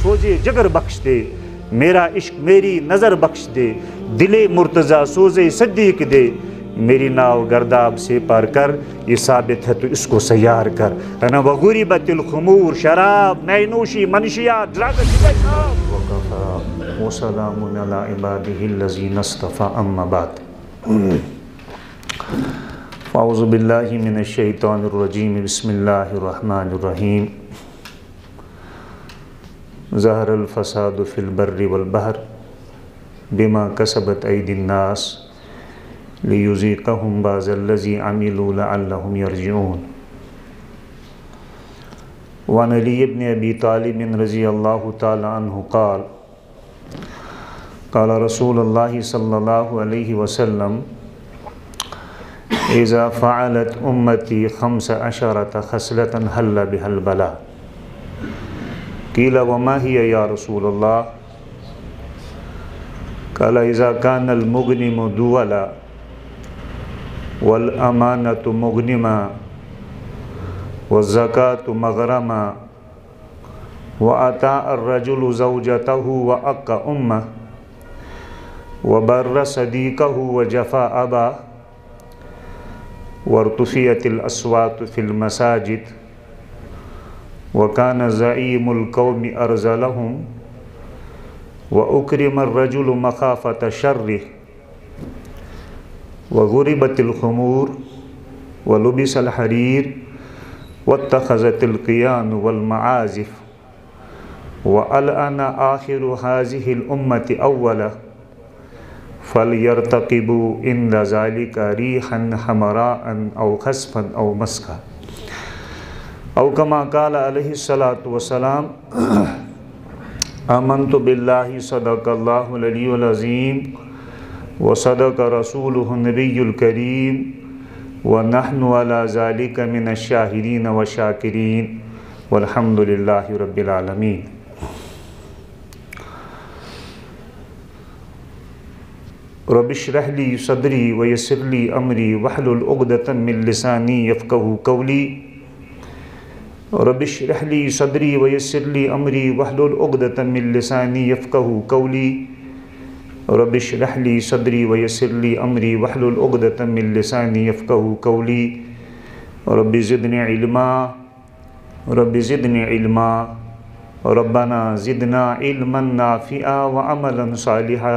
سوزے جگر بخش دے، میرا عشق میری نظر بخش دے، دل مرتضیٰ سوزے صدیق دے، میری ناو گرداب سے پار کر، یہ ثابت ہے تو اس کو سیار کر۔ انا وغربت الخمور شراب، نئے نوشی منشیات ڈرگس وکفا وسلام علی عبادہ الذین اصطفیٰ اما بعد۔ اعوذ باللہ من الشیطان الرجیم، بسم اللہ الرحمن الرحیم۔ ظہر الفساد فی البر والبحر بما کسبت ایدی الناس لیذیقہم بعض الذی عملوا لعلہم یرجعون۔ وعن علی بن ابی طالب رضی اللہ تعالی عنہ قال قال رسول اللہ صلی اللہ علیہ وسلم اذا فعلت امتی 15 خصلة حل بها البلاء قیل وما هي یا رسول اللہ قال اذا كان المغنم دولا والامانة مغنما والزکاة مغرما وأطاع الرجل زوجته وأق أمه وبر صديقه وجفا أباه وارتفعت الأصوات في المساجد وكان زعيم القوم أرذلهم وأكرم الرجل مخافة شره وغربت الخمور ولبس الحرير واتخذت القيان والمعازف وألأن آخر هذه الأمة أولا فليرتقبوا عند ذلك ريحا حمراء أو خسفا أو مسكا أو كما قال عليه الصلاة والسلام آمنت بالله صدق الله العلي العظيم وصدق رسوله النبي الكريم ونحن على ذلك من الشاهدين والشاكرين والحمد لله رب العالمين۔ رب اشرح لي صدري ويسر لي أمري واحلل عقدة من لساني يفقهوا قولي رب اشرح لي صدري ويسر لي أمري واحلل عقدة من لساني يفقهوا قولي رب اشرح لي صدري ويسر لي أمري واحلل عقدة من لساني يفقهوا قولي رب زدني علما رب زدني علما ربنا زدنا علما نافعا وعملا صالحا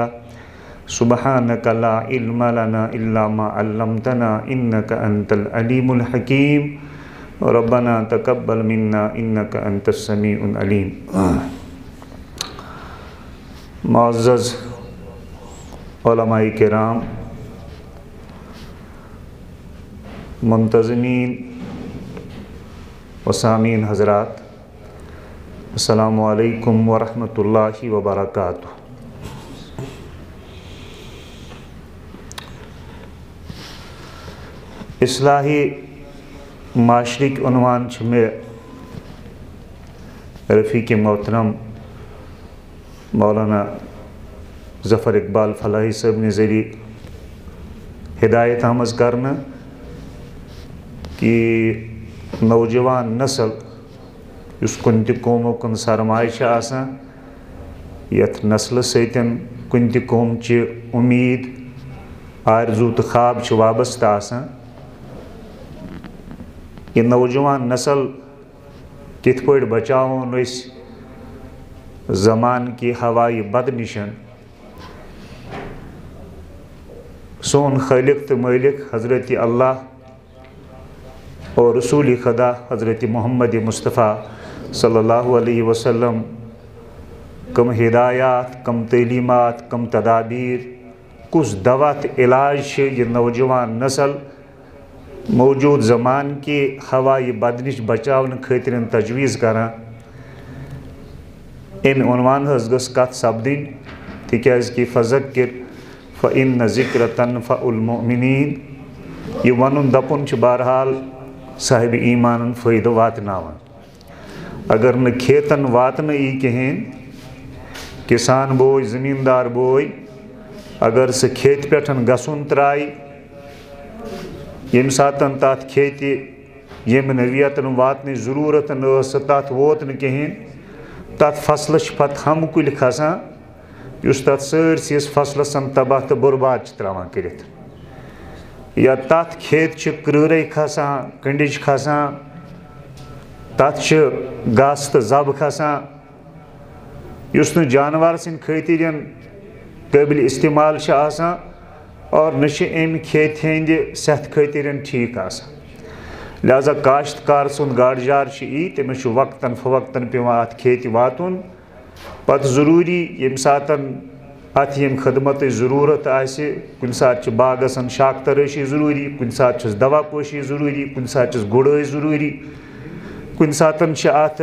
سبحانك لا علم لنا إلا ما علمتنا إنك أنت العليم الحكيم ربنا تقبل منا إنك أنت السميع العليم۔ معزز علماء کرام، منتظمین و سامعین حضرات، السلام علیکم ورحمۃ اللہ وبرکاتہ۔ اصلاحی معاشرک عنوان چھ میں رفیق محترم مولانا ظفر اقبال فلاحی صاحب نے ذریعہ ہدایت آمز کرنا کہ نوجوان نسل اس کن تہ قومو کن سرمایہ آسان، یت نسل ستن کن تہ قوم چہ امید آرزو تو خواب چھ وابستہ آسان۔ یہ نوجوان نسل کت پٲٹھۍ بچاون أسۍ زمان کی ہوائے بد نشن۔ سون خالق تو مالک حضرت اللہ اور رسول خدا حضرت محمد مصطفیٰ صلی اللہ علیہ وسلم کم ہدایات، کم تعلیمات، کم تدابیر، کس دوا تو علاج یہ نوجوان نسل موجود زمان کی ہوائے بد نش بچاون خاطر تجویز کران۔ ان عنوان حض گس کت سپدن تکیاز کہ فذکر فإن ذکر تنفع المؤمنین، یہ ونن دپن چھ بہرحال صاحب ایمان فائدہ واتناوان۔ اگر نہ کھیتن واتن ای کہین، کسان بوئی زمیندار بوئی اگر سہ کھیت پٹھن گسن ترائی، یم ساتن تات کھیتی یم نویتن واتن ضرورت تات ووت نہ کہین، تَتھ فصلس چھِ پتہٕ ہم کُلۍ کھسان یُس تَتھ سٲرسِیَس فصلس تباہ تہٕ بُرباد چھِ ترٛاوان کٔرِتھ، یا تَتھ کھیت چھِ کرۭرے کھسان، کٔنٛڈِج کھسان، تَتھ چھِ گاسہٕ تہٕ زَب کھسان یُس نہٕ جانوار سٕنٛدِ خٲطرٕ قٲبلِ استعمال چھِ آسان اور نہ چھِ اَمہِ کھیتہِ ہٕنٛدِ صحتہٕ خٲطرٕ ٹھیٖک آسان۔ لہذا کاشتکار سُنٛد گاڈٕجار چھُ یی تٔمِس چھُ وقتاً فوقتاً پیٚوان اَتھ کھیتہِ واتُن، پتہٕ ضروٗری ییٚمہِ ساتہٕ اَتھ ییٚمہِ خدمتٕچ ضروٗرت آسہِ، کُنہِ ساتہٕ چھِ باغس شاخ ترٲشی ضروٗری، کُنہِ ساتہٕ چھِس دوا پٲشی ضروٗری، کُنہِ ساتہٕ چھِس گُڈٲے ضروٗری، کُنہِ ساتہٕ چھِ اَتھ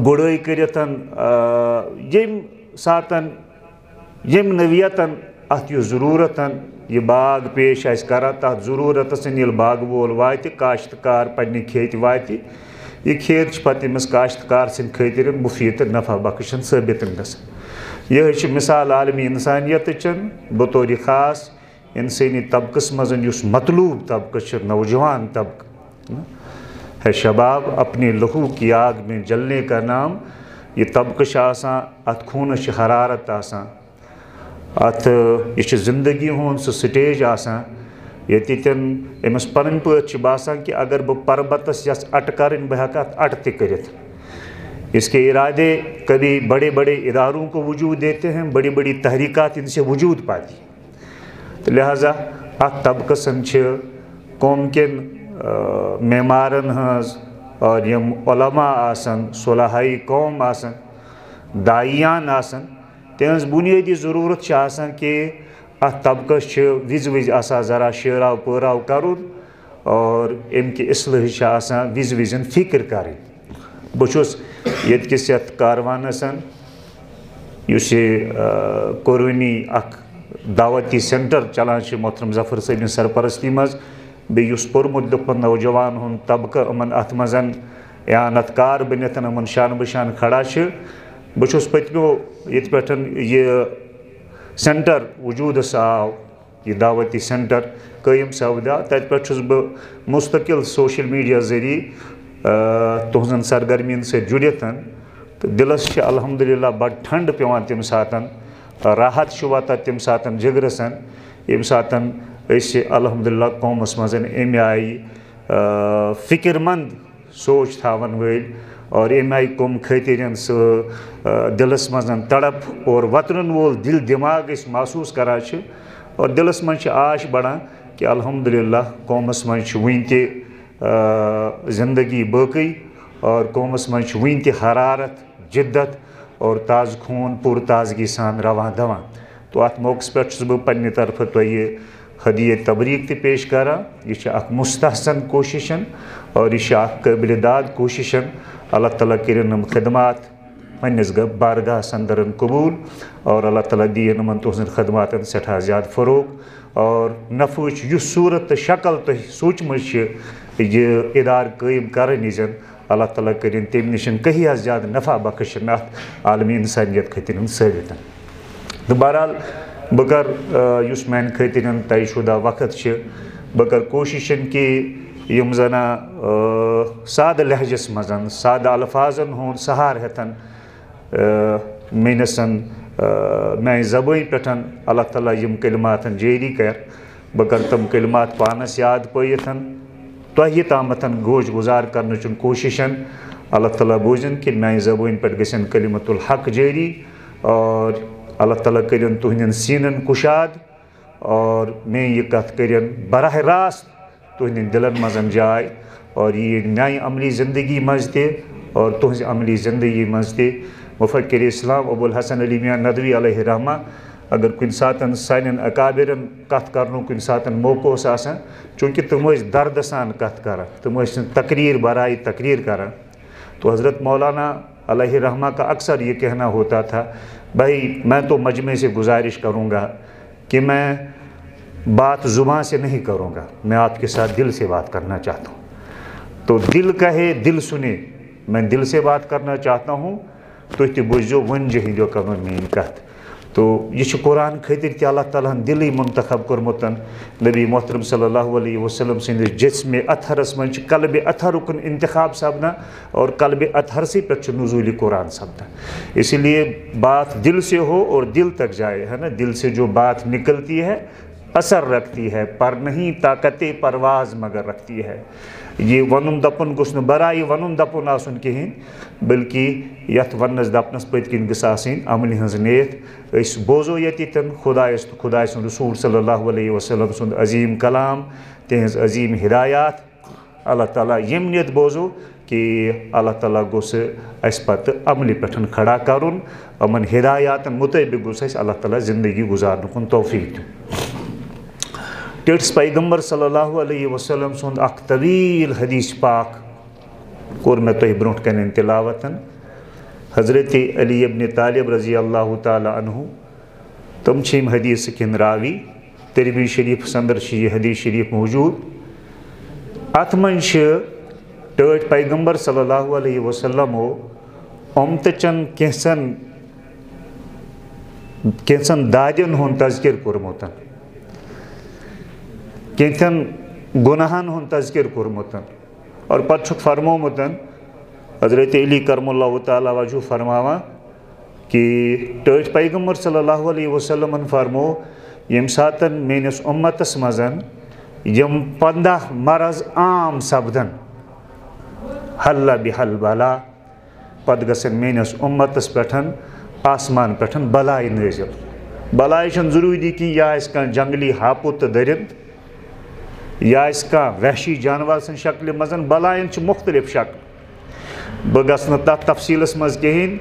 گُڈٲے کٔرِتھ ییٚمہِ ساتہٕ ییٚمہِ نوعیتن اَتھ یُس ضروٗرت یہِ باغ پیش آسہِ کران تَتھ ضروٗرتس ییٚلہِ باغہٕ وول واتہِ، کاشتکار پننہِ کھیتہِ واتہِ، یہِ کھیت چھُ پتہٕ أمِس کاشتکار سٕنٛدِ خٲطرٕ مُفیٖد تہٕ نفع بخش ثٲبت گژھان۔ یِہے چھِ مثال عالمی اِنسانیتٕچن بطورِ خاص اِنسٲنی طبقس منٛز یُس مطلوٗب طبقہٕ چھُ، نوجوان طبقہٕ، ہے شباب اپنے لہو کی آگ میں جلنے کا نام، یہِ طبقہٕ چھُ آسان، اَتھ خوٗنس چھِ حرارت آسان، اَتھ یہِ چھُ زندگی ہُنٛد سُہ سٹیج آسان ییٚتٮ۪ن أمِس پنٕنۍ پٲٹھۍ چھُ باسان کہِ اگر بہٕ پربتس یژھٕ اٹہٕ کرٕنۍ بہٕ ہٮ۪کہٕ اَتھ اٹہٕ تہِ کٔرِتھ۔ اس کے ارادے کبھی بڑے بڑے اداروں کو وجود دیتے ہیں، بڑی بڑی تحریکات ان سے وجود پاتی، تو لہٰذا اتھ طبقس چھِ قوم کٮ۪ن معمارن ہٕنٛز اور یِم علما آسن، صلحاء قوم آسن، داعیان آسن، تِہنٛز بُنیٲدی ضروٗرت چھِ آسان کہِ اتھ طبقس چھِ وِزِ وِزِ آسان ذرا شیراو پٲراو کرُن اور امہِ کہِ اصلٲحٕچ چھِ آسان وِزِ وِزِ فِکر کرٕنۍ۔ بہٕ چھُس ییٚتہِ کِس یتھ کاروانس یُس یہِ قرٲنی اکھ دعوتی سینٹر چلان چھِ محترم ظفر صٲبنہِ سرپرستی منٛز، بیٚیہِ یُس پوٚرمُت لیوٚکھمُت نوجوان ہُنٛد طبقہٕ یِمن اتھ منٛز اعانت کار بٔنِتھ یِمن شانہٕ بشانہٕ کھڑا چھِ، بہٕ چھُس پٔتمیو ییٚتہِ پٮ۪ٹھ یہِ سینٹر وجوٗدس آو، یہِ دعوتی سینٹر قٲیِم سپدیو، تتہِ پٮ۪ٹھ چھُس بہٕ مُستقل سوشل میڈیا ذٔریعہٕ تُہنٛزن سرگرمین سۭتۍ جُڑِتھ تہٕ دِلس چھِ الحمدُاللہ بڑٕ ٹھنڈٕ پیٚوان تمہِ ساتہٕ، راحت چھُ واتان تمہِ ساتہٕ جگرس ییٚمہِ ساتہٕ أسۍ الحمدُاللہ قومس منٛز امہِ آیہِ فِکر مند سونٛچ تھاون وٲلۍ اور امہِ آیہِ قوم خٲطرٕ سُہ دِلس منٛز تڑپ اور وترن وول دِل دٮ۪ماغ أسۍ محسوٗس کران چھِ اور دِلس منٛز چھِ آش بڑان کہِ الحمدُاللہ قومس منٛز چھُ وُنہِ تہِ زندگی باقٕے اور قومس منٛز چھُ وُنہِ تہِ حرارت، جدت اور تازٕ خوٗن پوٗرٕ تازگی سان رواں دواں۔ تو اتھ موقعس پٮ۪ٹھ چھُس بہٕ پننہِ طرفہٕ تۄہہِ ہدیہ تبریٖک تہِ پیش کران۔ یہِ چھِ اکھ مستحسن کوٗشِشن اور یہِ چھِ اکھ قٲبلِ داد کوٗشِشن۔ اللہ تعالیٰ کٔرِنۍ یِم خدمات پننِس بارگاہس انٛدر قبوٗل اور اللہ تعالیٰ دِیِن یِمن تُہنٛزن خدماتن سٮ۪ٹھاہ زیادٕ فروغ اور نفعٕچ یُس صوٗرت تہٕ شکل تۄہہِ سوٗنٛچمٕژ چھِ یہِ ادارٕ قٲیِم کرٕنۍ زن اللہ تعالیٰ کٔرِنۍ تمہِ نِش کٔہیاہ زیادٕ نفع بخش اَتھ عالمی اِنسٲنیت خٲطرٕ ثٲبت۔ تہٕ بہرحال بہٕ کرٕ یُس میانہِ خٲطرٕ طے شُدہ وقت چھِ بہٕ کرٕ کوٗشِش کہِ یِم زن سادٕ لہجس منٛز سادٕ الفاظن ہُنٛد سہارٕ ہٮ۪تھ میٲنِس میانہِ زبٲنۍ پٮ۪ٹھ اللہ تعالیٰ یِم کلمات جٲری کر، بہٕ کرٕ تِم کلمات پانس یاد پٲیِتھ تۄہہِ تامتھ گوش گُزار کرنٕچ کوٗشِش۔ اللہ تعالیٰ بوٗزِن کہِ میانہِ زبٲنۍ پٮ۪ٹھ گژھن کلمت الحق جٲری اور اللہ تعالیٰ کٔرِنۍ تُہنٛدٮ۪ن سیٖنن کُشاد اور میٲنۍ یہِ کتھ کٔرِنۍ براہ راست تُہنٛدٮ۪ن دِلن منٛز جاے اور یہِ میانہِ عملی زندگی منٛز تہِ اور تُہنٛزِ عملی زندگی منٛز تہِ۔ مُفکِر اسلام ابوالحسن علی میاں ندوی علیہ رحمہ اگر کُنہِ ساتہٕ سانٮ۪ن اکابرن کتھ کرنُک کُنہِ ساتہٕ موقعہٕ اوس آسان، چوٗنٛکہِ تِم ٲسۍ دردٕ سان کتھ کران، تِم ٲسۍ نہٕ تقریٖر برائے تقریٖر کران، تو حضرت مولانا علیہ رحمہ کا اکثر یہ کہنا ہوتا تھا، بھائی میں تو مجمع سے گزارش کروں گا کہ میں بات زبان سے نہیں کروں گا، میں آپ کے ساتھ دل سے بات کرنا چاہتا ہوں۔ تو دل کہے دل سنے، میں دل سے بات کرنا چاہتا ہوں، تُہۍ تہِ بوٗزِو وۄنۍ جہِ ہیٚنٛدیو کرُن میٛٲنۍ کتھ۔ تو یہ قرآن خاطر تہ اللہ تعالیٰ ہن دلی منتخب کورمت نبی محترم صلی اللہ علیہ وسلم سندس جسم اطہرس من قلب اطہر کن انتخاب سپدان اور قلب اطہر سے پہ نزول قرآن سپدان. اسی لیے بات دل سے ہو اور دل تک جائے ہے نا. دل سے جو بات نکلتی ہے اثر رکھتی ہے، پر نہیں طاقت پرواز مگر رکھتی ہے. یہ ونن دپن گوس نہ برائے ونن دپن آسن کہین، بلکہ یت ونس دپنس پت کن گژھ آسن عمل ہنز نیت. اس بوزو یتن خدائے سن رسول صلی اللہ علیہ وسلم سن عظیم کلام، تہذ عظیم ہدایات. اللہ تعالیٰ یم نیت بوزو کہ اللہ تعالیٰ گوس اس پتہ عمل پٹھن کھڑا کرن، امن ہدایاتن مطابق گوس اس اللہ تعالیٰ زندگی گزارن کن توفیق دیون. ٹیٹس پیغمبر صلی اللہ علیہ وسلم سند اخ طویل حدیث پاک کور میں تہ برونٹ کن تلاوت. حضرت علی ابن طالب رضی اللہ تعالی عنہ تم چھم حدیث کن راوی. ترمذی شریف سندر یہ حدیث شریف موجود. ات من ٹیٹ پیغمبر صلی اللہ علیہ وسلم امتچن کینسن دادین ہن تذکر کورمت، کینسن گناہن ہن تذکر کورمت، اور پتہ فرمومت حضرت علی کرم اللہ تعالیٰ وجہ فرماوان کہ ٹیٹ پیغمبر صلی اللہ علیہ وسلم فرمو یم ساتن میانس امتس مزن یم 15 مرض عام سپدن حل بحل بلا، پتہ گژھن میانس امتس پٹھن آسمان پٹھن بلائے نازل. بلائے چھن ضروری کہ یا آسہِ کانٛہہ جنگلی ہاپت تہٕ دٔرِنٛد، یا آسہِ کانٛہہ وحشی جانور سٕنٛدِ شکلہِ منٛز. بلایَن چھِ مختلف شکل، بہٕ گژھٕ نہٕ تتھ تفصیلس منٛز کہیٖنۍ.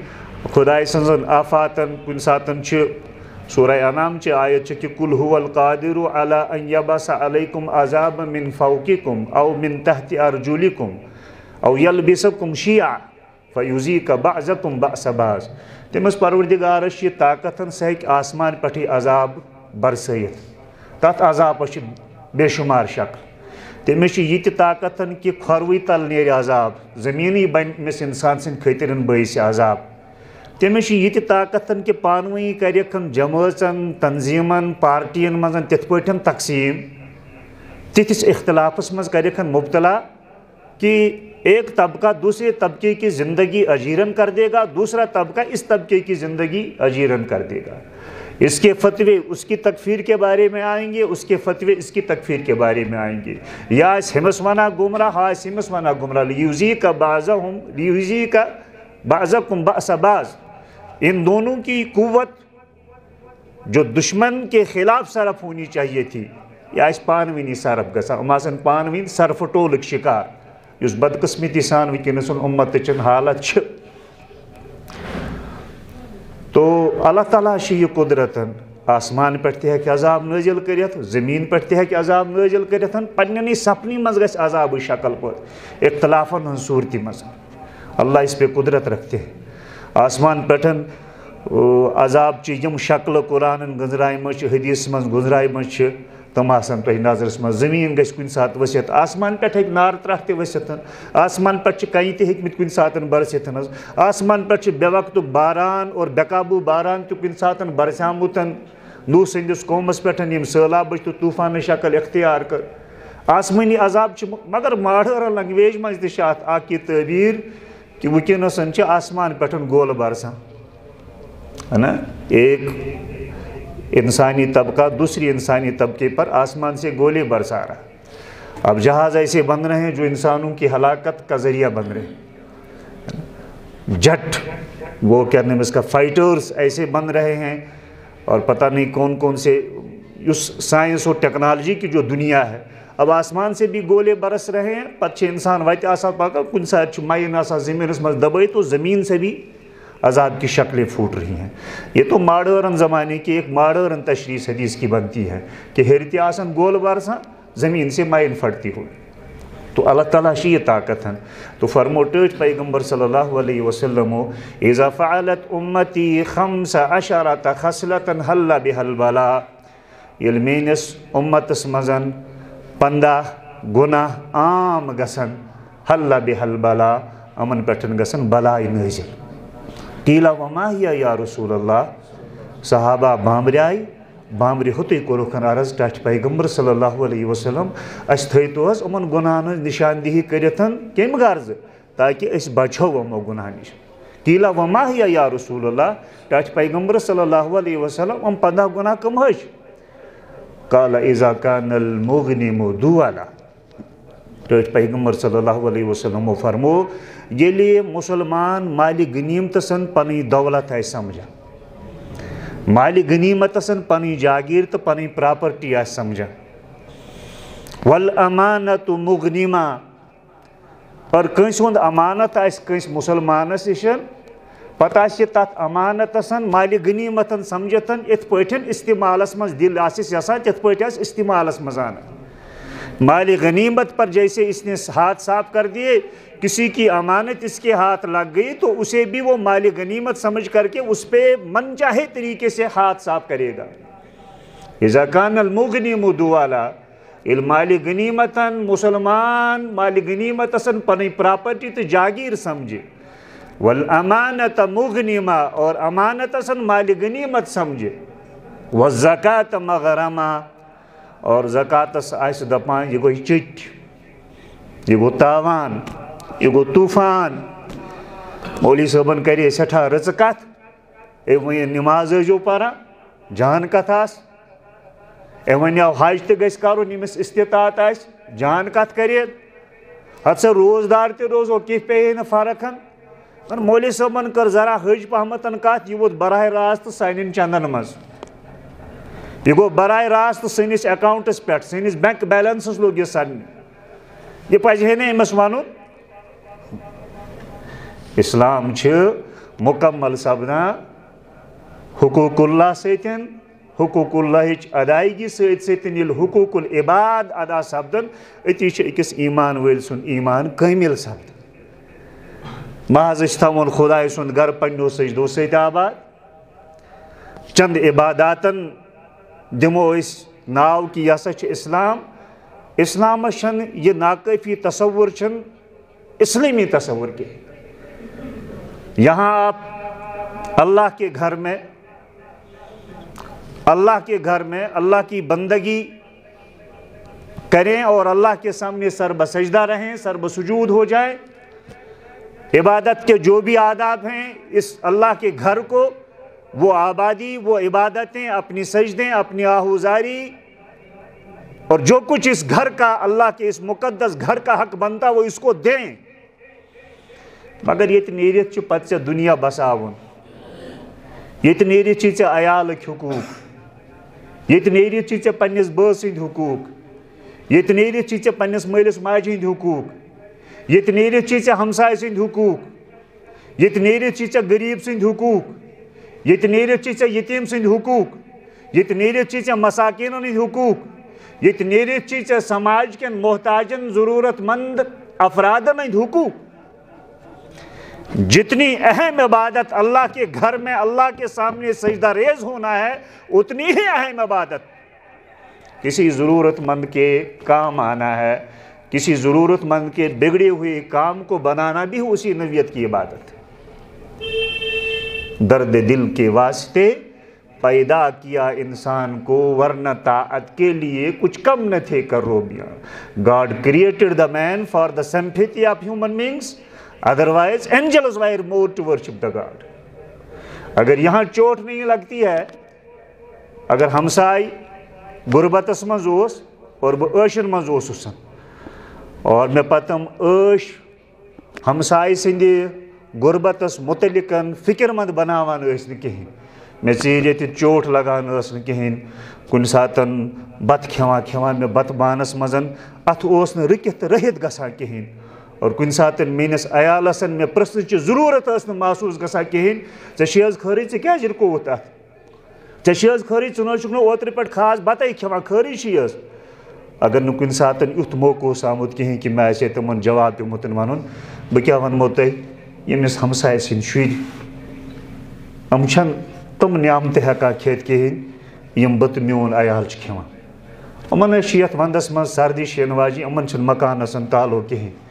خداے سٕنٛزن آفاتن کُنہِ ساتن چھِ سورہ انعام چہِ آیت چھِ کہ قل هو القادر علی ان یبعث علیکم عذابا من فوقکم او من تحت ارجلکم او یلبسکم شیعا فیذیق بعضکم بأس بعض. تٔمِس پروردگارس چھِ یہِ طاقت سُہ ہیٚکہِ آسمان پٮ۪ٹھٕے عذاب برسٲیِتھ. تتھ عذابس چھِ بے شمار شکل. تٔمِس چھِ یہِ تہِ طاقت کہ کھۄروٕے تل نیرِ عذاب، زٔمیٖنٕے بنہِ أمِس اِنسان سٕنٛدِ خٲطرٕ بٲعثِ عذاب. تٔمِس چھِ یہِ تہِ طاقت کہ پانہٕ ؤنی کَرٮ۪کھ جمٲژن تنظیٖمن پارٹین منٛز تِتھ پٲٹھۍ تقسیٖم، تِتھِس اختلافس منٛز کَرٮ۪کھ مبتلا کہ ایک طبقہ دوسرے طبقے کی زندگی اجیرن کر دے گا، دوسرا طبقہ اس طبقے کی زندگی اجیرن کر دے گا. اس کے فتوے اس کی تکفیر کے بارے میں آئیں گے، اس کے فتوے اس کی تکفیر کے بارے میں آئیں گے. یا ہمس ونا گمراہ، ہمس ونا گمراہ. لیذیق بعضکم بأس بعض. ان دونوں کی قوت جو دشمن کے خلاف صرف ہونی چاہیے تھی، یہ آس پانونی صرف گژھان. یِم آسن پانونی صرف ٹولُک شکار، یُس بدقسمتی سان وٕنکیٚنس اُمتٕچن حالت چھِ. تو اللہ تعالیٰ چھِ یہِ قدرتن آسمان پٮ۪ٹھ تہِ ہیٚکہِ عذاب نٲزِل کٔرِتھ، زٔمیٖن پٮ۪ٹھ تہِ ہیٚکہِ عذاب نٲزِل کٔرِتھ. پننٮ۪نٕے سپنہِ منٛز گژھِ عذابٕچ شکل پٲٹھۍ، اختلافن ہٕنٛز صوٗرتہِ منٛز. اللہ اس پہ قدرت رکھتے ہیں. آسمان پٮ۪ٹھن عذاب چہِ یِم شکلہٕ قرآنن گٔنٛزرایمژ چھِ، حدیثس منٛز گٔنٛزرایمژ چھِ، تِم آسن تۄہہِ نظرس منٛز. زٔمیٖن گژھِ کُنہِ ساتہٕ ؤسِتھ، آسمان پٮ۪ٹھ ہیٚکہِ نارٕ ترٛٹھ تہِ ؤسِتھ، آسمان پٮ۪ٹھ چھِ کنہِ تہِ ہیٚکمٕتۍ کُنہِ ساتہٕ برسِتھ حظ. آسمان پٮ۪ٹھ چھِ بے وقتُک باران اور بے قابوٗ باران تہِ کُنہِ ساتہٕ برسیومُت نوح سٕنٛدِس قومس پٮ۪ٹھ، ییٚمۍ سہلابٕچ تہٕ طوٗفانٕچ شکل اختیار کٔر. آسمٲنی عذاب چھِ، مگر ماڈٲرٕن لنٛگویج منٛز تہِ چھِ اتھ اکھ یہِ تعبیٖر کہ وٕنکیٚنس چھِ آسمان پٮ۪ٹھ گولہٕ برسان ہے نا. ایک انسانی طبقہ دوسری انسانی طبقے پر آسمان سے گولے برسا رہا. اب جہاز ایسے بن رہے ہیں جو انسانوں کی ہلاکت کا ذریعہ بن رہے ہیں. جٹ وہ کیا نام اس کا فائٹرز ایسے بن رہے ہیں، اور پتہ نہیں کون کون سے. اس سائنس اور ٹیکنالوجی کی جو دنیا ہے، اب آسمان سے بھی گولے برس رہے ہیں. پتہ انسان وتہ آسان پکان، کن ساتھ مائن آسان زمینس مز دبائی، تو زمین سے بھی عذاب کی شکلیں پھوٹ رہی ہیں. یہ تو ماڈرن زمانے کی ایک ماڈرن تشریح حدیث کی بنتی ہے کہ ہیرتی آسان گول برسان، زمین سے مائن پھٹتی ہوئی. تو اللہ تعالیٰ کی یہ طاقت ہے. تو فرمو ٹیٹ پیغمبر صلی اللہ علیہ وسلم اذا فعلت امتی 15 خصلة حل بها البلاء. یل میانس امتس مزن 15 گناہ عام گژھن، حل بها البلاء، امن پٮ۪ٹھن گژھن بلائے نازل. قیل وما ہی یا رسول اللہ. صحابہ بامبرِ ہوتُے کوٚرُکھ عرض ٹاٹھۍ پیغمبر صلی اللہ علیہ وسلم اَسہِ تھٲیتو حظ یِمن گۄناہن ہٕنٛز نِشاندہی کٔرِتھ کَمہِ غرضہٕ تاکہِ أسۍ بچو یِمو گۄناہ نِش قیٖلا وما ہِیا یا رسول اللہ ٹاٹھۍ پیغمبر صلی اللہ علیہ وسلم یِم 15 گۄناہ کٕم حظ چھِ قال اذا كان المغنم دوالا ٹاٹھۍ پیغمبر صلی اللہ علیہ وسلمو فرمو ییٚلہِ مُسلمان مالہِ غنیٖمتسن پنٕنۍ دولت آسہِ سمجھان مالہِ غنیٖمتسن پنٕنۍ جاگیٖر تہٕ پنٕنۍ پراپرٹی آسہِ سمجھان والامانۃ مغنما اور کٲنٛسہِ ہُنٛد امانت آسہِ کٲنٛسہِ مُسلمانس نِش پتہٕ آسہِ تتھ امانتسن مالہِ غنیٖمتن سمجھتھ یِتھ پٲٹھۍ استعمالس منٛز دِل آسٮ۪س یژھان تِتھ پٲٹھۍ آسہِ استعمالس منٛز انان مالِ غنیمت پر جیسے اس نے ہاتھ صاف کر دیے کسی کی امانت اس کے ہاتھ لگ گئی تو اسے بھی وہ مال غنیمت سمجھ کر کے اس پہ من چاہے طریقے سے ہاتھ صاف کرے گا اذا کان المغنم دوالا مال غنیمتن مسلمان مال غنیمتسن پنٕنۍ پراپرٹی تو جاگیر سمجھے والامانت مغنما اور امانتسن مال غنیمت سمجھے والزکات مغرما اور زکاتس آسہِ دپان یہ گوٚو چِٹھۍ یہ گوٚو تاوان یہ گوٚو طوٗفان مولوی صٲبن کرے سٮ۪ٹھاہ رٕژٕ کتھ وۄنۍ نِماز ٲسۍزیو پران جان کتھ آسہٕ وۄنۍ حج تہِ گژھِ کرُن ییٚمِس استطاعت آسہِ جان کتھ کرے ہتہٕ سا روزدار تہِ روزو کینٛہہ پیٚیے نہٕ فرق مگر مولوی صٲبن کٔر ذرا حٔج پہمتن کتھ یہ ووت براہ راست سانٮ۪ن چندن منٛز یہ گوٚو براہ راست سٲنِس اکاؤنٹس پٮ۪ٹھ سٲنِس بینک بیلنسس لوٚگ یہِ سننہِ یہِ پزِ ہے نہٕ أمِس وَنُن اسلام چھِ مکمل سپدان حقوٗق اللہ سۭتۍ حقوٗق اللہٕچ ادایگی سۭتۍ سۭتۍ ییٚلہِ حقوٗق العباد ادا سپدن أتی چھِ أکِس ایٖمان وٲلۍ سُنٛد ایٖمان کٲمِل سپدان محض أسۍ تھاوون خۄداے سُنٛد گرٕ پنٛنیو سجدو سۭتۍ آباد چند عباداتن دِمو أسۍ ناو کہِ یہِ ہسا چھُ اسلام اسلامس چھنہٕ یہِ ناکٲفی تصور چھنہٕ اسلٲمی تصور کینٛہہ یہاں آپ اللہ کے گھر میں اللہ کی بندگی کریں اور اللہ کے سامنے سر بسجدہ رہیں سر بسجود ہو جائیں عبادت کے جو بھی آداب ہیں اس اللہ کے گھر کو وہ آبادی وہ عبادتیں اپنی سجدیں اپنی آہوزاری اور جو کچھ اس گھر کا اللہ کے اس مقدس گھر کا حق بنتا وہ اس کو دیں مگر ییٚتہِ نیٖرِتھ چھُ پتہٕ ژےٚ دُنیا بساوُن ییٚتہِ نیٖرِتھ چھِ ژےٚ عیالٕکۍ حقوٗق ییٚتہِ نیٖرِتھ چھِ ژےٚ پنٛنِس بٲژ سٕنٛدۍ حقوٗق ییٚتہِ نیٖرِتھ چھِ ژےٚ پنٛنِس مٲلِس ماجہِ ہٕنٛدۍ حقوٗق ییٚتہِ نیٖرِتھ چھِ ژےٚ ہمساے سٕنٛدۍ حقوٗق ییٚتہِ نیٖرِتھ چھِ ژےٚ غریٖب سٕنٛدۍ حقوٗق ییٚتہِ نیٖرِتھ چھِ ژےٚ یتیٖم سٕنٛدۍ حقوٗق ییٚتہِ نیٖرِتھ چھِ ژےٚ مساکیٖنن ہٕنٛدۍ حقوٗق ییٚتہِ نیٖرِتھ چھِ ژےٚ سماج کٮ۪ن محتاجن ضروٗرت مند افرادن ہٕنٛدۍ حقوٗق جتنی اہم عبادت اللہ کے گھر میں اللہ کے سامنے سجدہ ریز ہونا ہے اتنی ہی اہم عبادت کسی ضرورت مند کے کام آنا ہے کسی ضرورت مند کے بگڑے ہوئے کام کو بنانا بھی اسی نوعیت کی عبادت ہے درد دل کے واسطے پیدا کیا انسان کو ورنہ طاعت کے لیے کچھ کم نہ تھے کروبیاں God created the man for the sympathy of human beings otherwise angels were more to worship the God اگر یہاں چوٹ نہیں لگتی ہے اگر ہمسائے غربتس منٛز اوس اور بہٕ عٲشن منٛز اوسُس اور مےٚ پتہٕ عٲش ہمسائے سٕنٛدِ غربتس متعلق فکر مند بناوان ٲسۍ نہٕ کِہیٖنۍ مےٚ ژیٖرۍ ییٚتہِ چوٹ لگان ٲس نہٕ کِہیٖنۍ کُنہِ ساتہٕ بتہٕ کھٮ۪وان مےٚ بتہٕ بانس منٛز اتھ اوس نہٕ رٕکِتھ تہٕ رٔہِتھ گژھان کِہیٖنۍ اور کُنہِ ساتہٕ میٲنِس عیالس مےٚ پرژھنٕچ ضروٗرت ٲس نہٕ محسوٗس گژھان کِہیٖنۍ ژےٚ چھے حظ خٲرٕے ژٕ کیٛازِ رُکووُتھ اتھ ژےٚ چھے حظ خٲرٕے ژٕ نہٕ حظ چھُکھ نہٕ اوترٕ پٮ۪ٹھ خاص بتٕے کھٮ۪وان خٲرٕے چھُے حظ اگر نہٕ کُنہِ ساتہٕ یُتھ موقعہٕ اوس آمُت کِہیٖنۍ کہِ مےٚ آسہِ ہے تِمن جواب پیوٚمُت ونُن بہٕ کیٛاہ ونمو تۄہہِ ییٚمِس ہمساے سٕنٛدۍ شُرۍ یِم چھنہٕ تِم نعمتہٕ ہٮ۪کان کھٮ۪تھ کِہیٖنۍ یِم بہٕ تہٕ میون عیال چھِ کھٮ۪وان یِمن حظ چھِ یتھ ونٛدس منٛز سردی چھِ یِنہٕ واجیٚنۍ یِمن چھُنہٕ مکانس تالو کِہیٖنۍ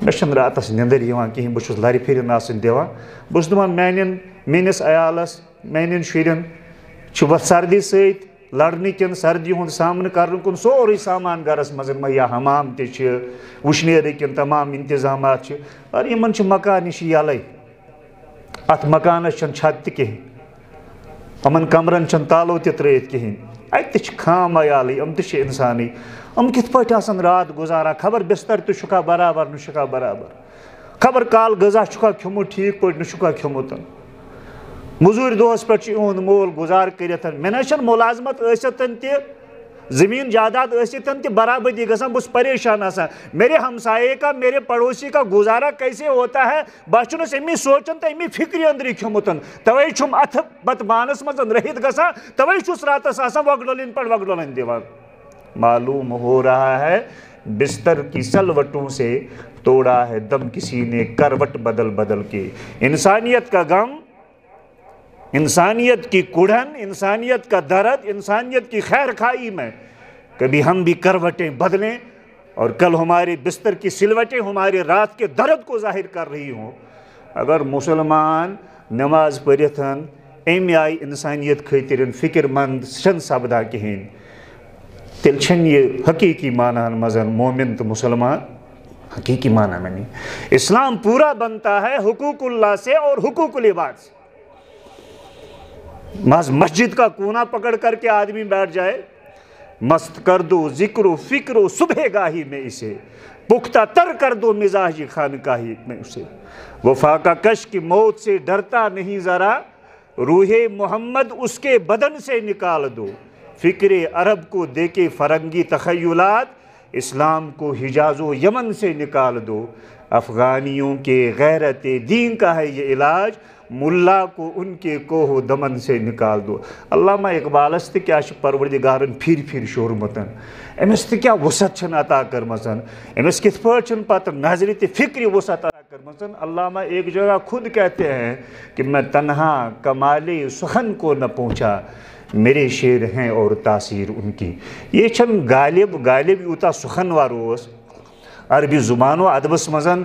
مےٚ چھنہٕ راتس نِندٕر یِوان کِہیٖنۍ بہٕ چھُس لرِ پھِرِ آسان دِوان بہٕ چھُس دپان میٲنِس عیالس میانٮ۪ن شُرٮ۪ن سردی ست لڑنے کن سردی ہند سامنے کرنے کن سوری سامان گرس مز مہیا حمام وشنیر کن تمام انتظامات اور یمن مکان یلے ات مکانس چھت تہ کہین یمن کمرن تالو تہ ترٲیِتھ کہین اتہ خام عیالے ام تہ انسانی ام کت پٲٹھۍ آسان رات گزاران خبر بستر تہ چھکا برابر نہ چھکا برابر خبر کال غذا چھکا کھیومُت ٹھیک پٲٹھۍ نہ چھکا کھیومُت مزور دہس پہ اہد مول گزار کرت مے نہ ملازمت ثتن تہ زمین جائیداد ثتن تہ برابری گژھان بہت پریشان آسان میرے ہمسائے کا میرے پڑوسی کا گزارا کیسے ہوتا ہے بس چھس امی سوچان تو امی فکری اندری کھیومت توے چھم اتھ پتہ بانس مز رہت گژھان توے چھس راتس آسان وگڈولن پہ وگڈولن دِوان معلوم ہو رہا ہے بستر کی سلوٹوں سے توڑا ہے دم کسی نے کروٹ بدل بدل کے انسانیت کا غم انسانیت کی کڑھن انسانیت کا درد انسانیت کی خیر خائی میں کبھی ہم بھی کروٹیں بدلیں اور کل ہمارے بستر کی سلوٹیں ہمارے رات کے درد کو ظاہر کر رہی ہوں اگر مسلمان نماز پڑھتن امی آئی انسانیت خاطر فکر مند چھن سپدان کہین تیل چھن یہ حقیقی معنی مزن مومن تو مسلمان حقیقی معنی میں نہیں اسلام پورا بنتا ہے حقوق اللہ سے اور حقوق العباد سے مسجد کا کونا پکڑ کر کے آدمی بیٹھ جائے مست کر دو ذکر و فکر و صبح گاہی میں اسے پختہ تر کر دو مزاجی خانقاہی میں اسے وفا کا کش کی موت سے ڈرتا نہیں ذرا روح محمد اس کے بدن سے نکال دو فکر عرب کو دے کے فرنگی تخیلات اسلام کو حجاز و یمن سے نکال دو افغانیوں کے غیرت دین کا ہے یہ علاج ملا کو ان کے کوہ دمن سے نکال دو علامہ اقبال است کیا پروردگارن پھر پھر شورمتن امس تہ کیا وسعت چھن عطا کرمژن امس کت پٲٹھۍ چھن پتہ نظر تہ فکری وسعت عطا کرمژن علامہ ایک جگہ خود کہتے ہیں کہ میں تنہا کمال سخن کو نہ پہنچا میرے شعر ہیں اور تاثیر ان کی یہ چھن غالب یوتاہ سخنوار اوس عربی زبان و ادبس مزن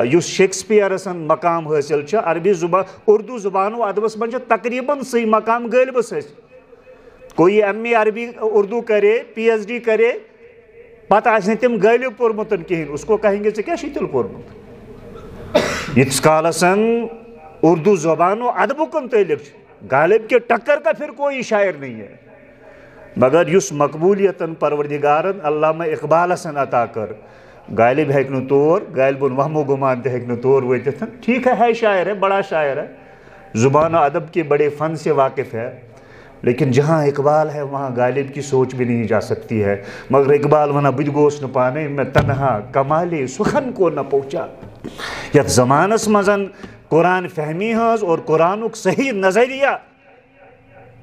یس شیکسپیئرسن مقام حاصل عربی زبان اردو زبان و ادبس من تقریباً سی مقام غالبس کوئی ایم اے عربی اردو کرے پی ایچ ڈی کرے پتہ آسہ تم غالب پورمت کہین اس کو کہیں گے کیا تیل پورمت یتس کالسن اردو زبان و ادب کن تعلق غالب کے ٹکر کا پھر کوئی شاعر نہیں ہے مگر یس مقبولیتن پروردگارن علامہ اقبال سن عطا کر غالب ہیک نو طور غالبن وہم و گمان تہ ہیک نو طور وٲتِتھ ٹھیک ہے شاعر ہے بڑا شاعر ہے زبان و ادب کے بڑے فن سے واقف ہے لیکن جہاں اقبال ہے وہاں غالب کی سوچ بھی نہیں جا سکتی ہے مگر اقبال ونان بت گوس نہ پانے میں تنہا کمال سخن کو نہ پہنچا یت زمانس مزن قرآن فہمی ہز اور قرآنک صحیح نظریہ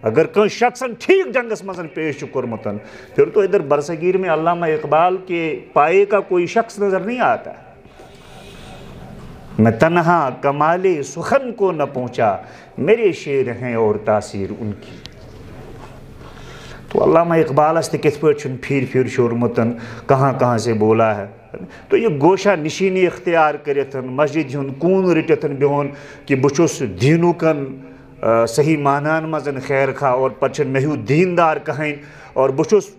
اگر کن شخصن ٹھیک جنگس مزن پیش کورمت پھر تو ادھر برصغیر میں علامہ اقبال کے پائے کا کوئی شخص نظر نہیں آتا میں تنہا کمال سخن کو نہ پہنچا میرے شعر ہیں اور تاثیر ان کی تو علامہ اقبال است کت پٲٹھۍ پھر پھر شورمتن کہاں کہاں سے بولا ہے تو یہ گوشہ نشینی اختیار کرتن مسجد ہند کون رٹتن بہن کہ بچس دینوکن صحیح معنان مزن خیر خواہ اور پچھن مہیو دیندار کہیں اور بچس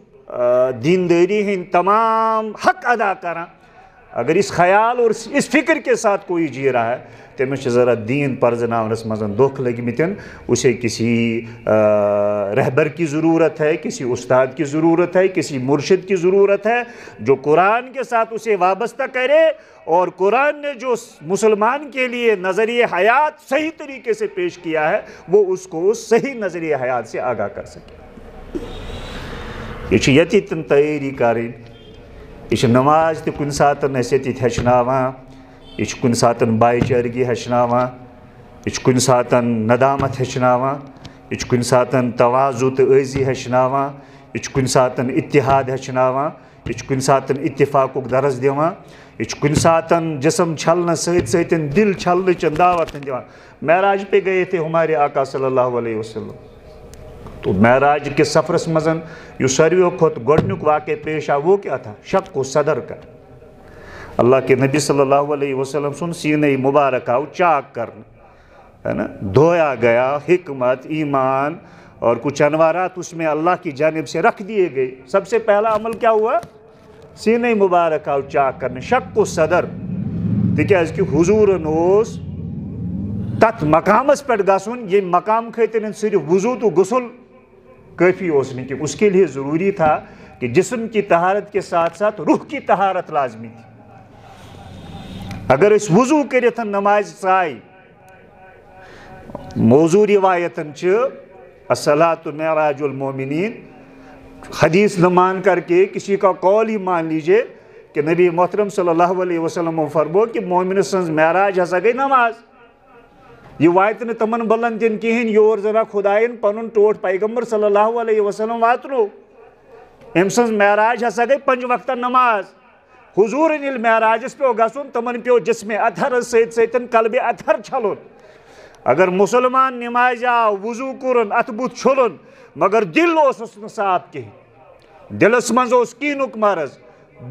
دینداری ہند تمام حق ادا کران اگر اس خیال اور اس فکر کے ساتھ کوئی جی رہا ہے تمس ذرا دین پرزناونس مزن دھوکہ لگمتن اسے کسی رہبر کی ضرورت ہے کسی استاد کی ضرورت ہے کسی مرشد کی ضرورت ہے جو قرآن کے ساتھ اسے وابستہ کرے اور قرآن نے جو مسلمان کے لیے نظریہ حیات صحیح طریقے سے پیش کیا ہے وہ اس کو اس صحیح نظریہ حیات سے آگاہ کر سکے یہ یتی تن تیاری کریں یہ نماز تہ کن ساتن اس یتی ہچناوان یہ کن ساتن بائی چارگی ہچناوان یہ کن ساتن ندامت ہچناوان یہ کن ساتن تواضع تو عزی ہچناوان یہ کن ساتن اتحاد ہچناوان یہ کن ساتن اتفاق درس دیوان یہ کن ساتن جسم چھلنے سۭتۍ دل چھلنے چن دعوت دیوان معراج پہ گئے تھے ہمارے آقا صلی اللہ علیہ وسلم تو معراج کے سفرس مزن یہ سارویو کھت گۄڈنیُک واقع پیش آو وہ کیا تھا شق و صدر کا اللہ کے نبی صلی اللہ علیہ وسلم سن سینہ مبارک آو چاک کرنا ہے نا دھویا گیا حکمت ایمان اور کچھ انوارات اس میں اللہ کی جانب سے رکھ دیے گئے. سب سے پہلا عمل کیا ہوا؟ سینہ مبارک آو چاک کرنے، شق و صدر، تکیاز کہ حضورن اوس تت مقامس پہ گھن، یہ مقام خاطر صرف وضو تو غسل کافی اوس نہیں، کہ اس کے لیے ضروری تھا کہ جسم کی طہارت کے ساتھ ساتھ روح کی طہارت لازمی تھی. اگر اس وضو کرت نماز ژائے، موضوع روایتن الصلاۃ معراج المومنین، حدیث نہ مان کر کے کسی کا قول ہی مان لیجئے کہ نبی محترم صلی اللہ علیہ وسلم فرمو کہ مومن سنز معراج ہسا گئی نماز. یہ وایت نہ تمن بلند دن کہین، یور ذرا خدائن پنن ٹوٹ پیغمبر صلی اللہ علیہ وسلم واتنو. ام سنز معراج ہسا گئی 5 وقت نماز. حضورن یل معراجس پیو گھن، تمن پیو جسم اطہر سیت سیتن قلب اطہر چھلن. اگر مسلمان نماز آو، وضو کورن، ات بت چھلن، مگر دل اوسس نہ صاف کہین، دلس مز اوس کینک مرض،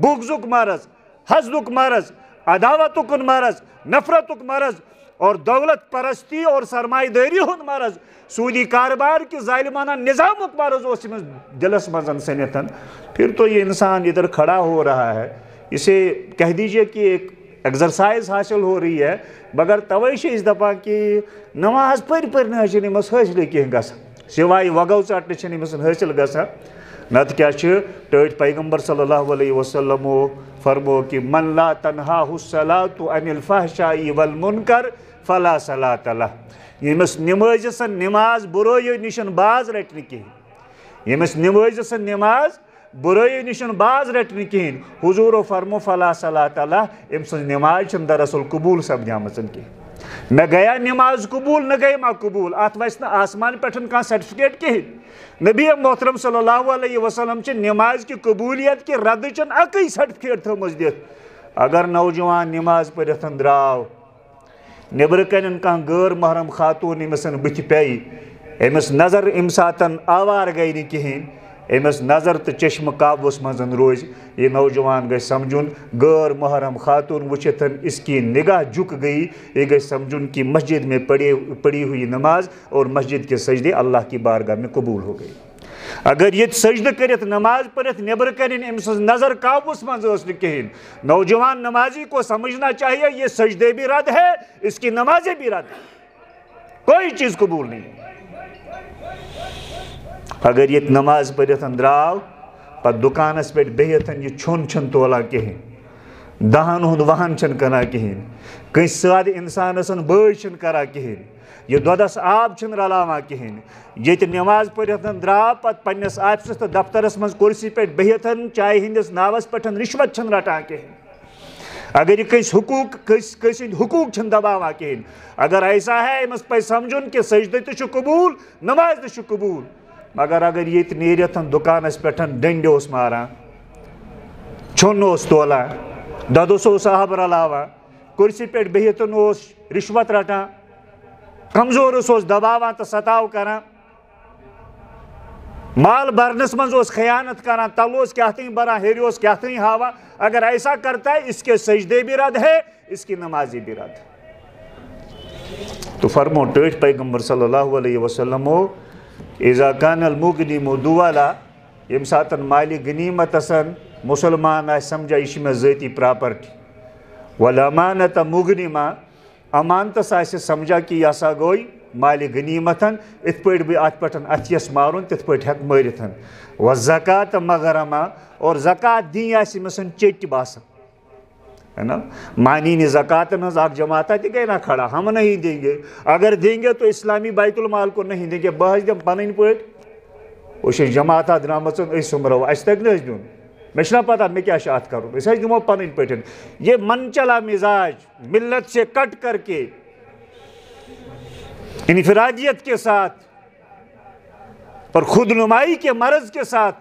بغضک مرض، حسدک مرض، عداوتک مرض، نفرتک مرض اور دولت پرستی اور سرمایہ داری ہند مرض، سودی کاروبار کی ظالمانہ نظامک مرض اس دلس مزن سنتن، پھر تو یہ انسان ادھر کھڑا ہو رہا ہے. اسے کہہ دیجئے کہ ایک ایکسرسائز حاصل ہو رہی ہے، مگر توے اس دپان کہ نماز پر نمس حاصل کہیں گژھان، سوائے وگو ٹھٹنے امس حاصل گژھان. نت کیا ٹھٹ پیغمبر صلی اللہ علیہ وسلم فرمو کہ من لا تنہاہ الصلاۃ عن الفحشاء والمنکر فلا صلاۃ لہ. یمس نماز نماز برائیو نشن باز رٹنے کہیں، یمس نماز نماز برائیو نشن باز رٹنے کہیں، حضور فرمو فلا صلاۃ لہ. ام سن نماز دراصل قبول سپدیمژ کہیں. نہ گیا نماز قبول نہ گئی ما قبول، ات وس نا آسمان پہ کھانا سرٹیفکیٹ کہیں. نبی محترم صلی اللہ علیہ وسلم چھ نماز کی قبولیت کی رد چن اکی سرٹیفکیٹ تھومز دت. اگر نوجوان نماز پڑھت دراو، نبر کن کھانا غیر محرم خاتون امس بت پی، امس نظر ام ساتن آوار گئی نی کہیں، امس نظر تو چشم قابوس مزن روز. یہ نوجوان گئی سمجھن غیر محرم خاتون وچتن اس کی نگاہ جھک گئی، یہ گئی سمجھن کہ مسجد میں پڑھی ہوئی نماز اور مسجد کے سجدے اللہ کی بارگاہ میں قبول ہو گئی. اگر یہ سجدہ کرت نماز پڑھت نبر کرن امس نظر قابوس مز کہیں، نوجوان نمازی کو سمجھنا چاہیے یہ سجدے بھی رد ہے، اس کی نمازیں بھی رد ہے، کوئی چیز قبول نہیں. اگر یہ نماز پڑھت دراو پہ دکانس پہ بہت یہ چھن تولا کہیں، دہن ہند وہن چھ کرا کہیں، کس ساد انسان بٲے چھ کرا کہیں، یہ دودس آب چھ رلاوان کہیں. یہ نماز پڑھت دراو پتہ پنس آفسس تو دفترس مز کرسی پہ بہت چائے ہندس ناوس پہ رشوت چھ رٹان کہیں. اگر یہ کس حقوق چھ دباوان کہیں. اگر ایسا ہے امس پہ سمجھن کہ سجدہ تہ قبول، نماز تہ قبول. مگر اگر یہ نیرت دکانس پہ ڈنڈ ماران، چھن تولان، دودس آب رلاوان، کرسی پہ بہت رشوت رٹان، کمزور دباوان تو ستاو کران، مال برنس مز خیانت کران، تل کیا بران، ہیری کیا ہاوان. اگر ایسا کرتا ہے اس کے سجدے بھی رد ہے، اس کی نمازی بھی رد ہے. تو فرمو ٹھٹ پیغمبر صلی اللہ علیہ وسلم اذا کان المغنم دولا، یم ساتن مالی غنیمت مسلمان سمجھا یہ میں ذاتی پراپرٹی، والامانت مغنما، امانتس سمجھا کہ یہ سا گوئی مالی غنیمتن، ات پہ بھی ات پہ اتھیس مارن تت پہ ہیک مارت. والزکات مغرما، اور زکات دین مسن چٹ باسان، ہے نا. مانی نے زکات اک جماعت تہ گئی نا کھڑا، ہم نہیں دیں گے، اگر دیں گے تو اسلامی بیت المال کو نہیں دیں گے، بہت دم پن پہ وہ جماعت درام سمرو اس تک نا دن، مجھے پتہ میں کیا ات کروں، اس دمو پن پہ. یہ من چلا مزاج ملت سے کٹ کر کے انفرادیت کے ساتھ اور خود نمائی کے مرض کے ساتھ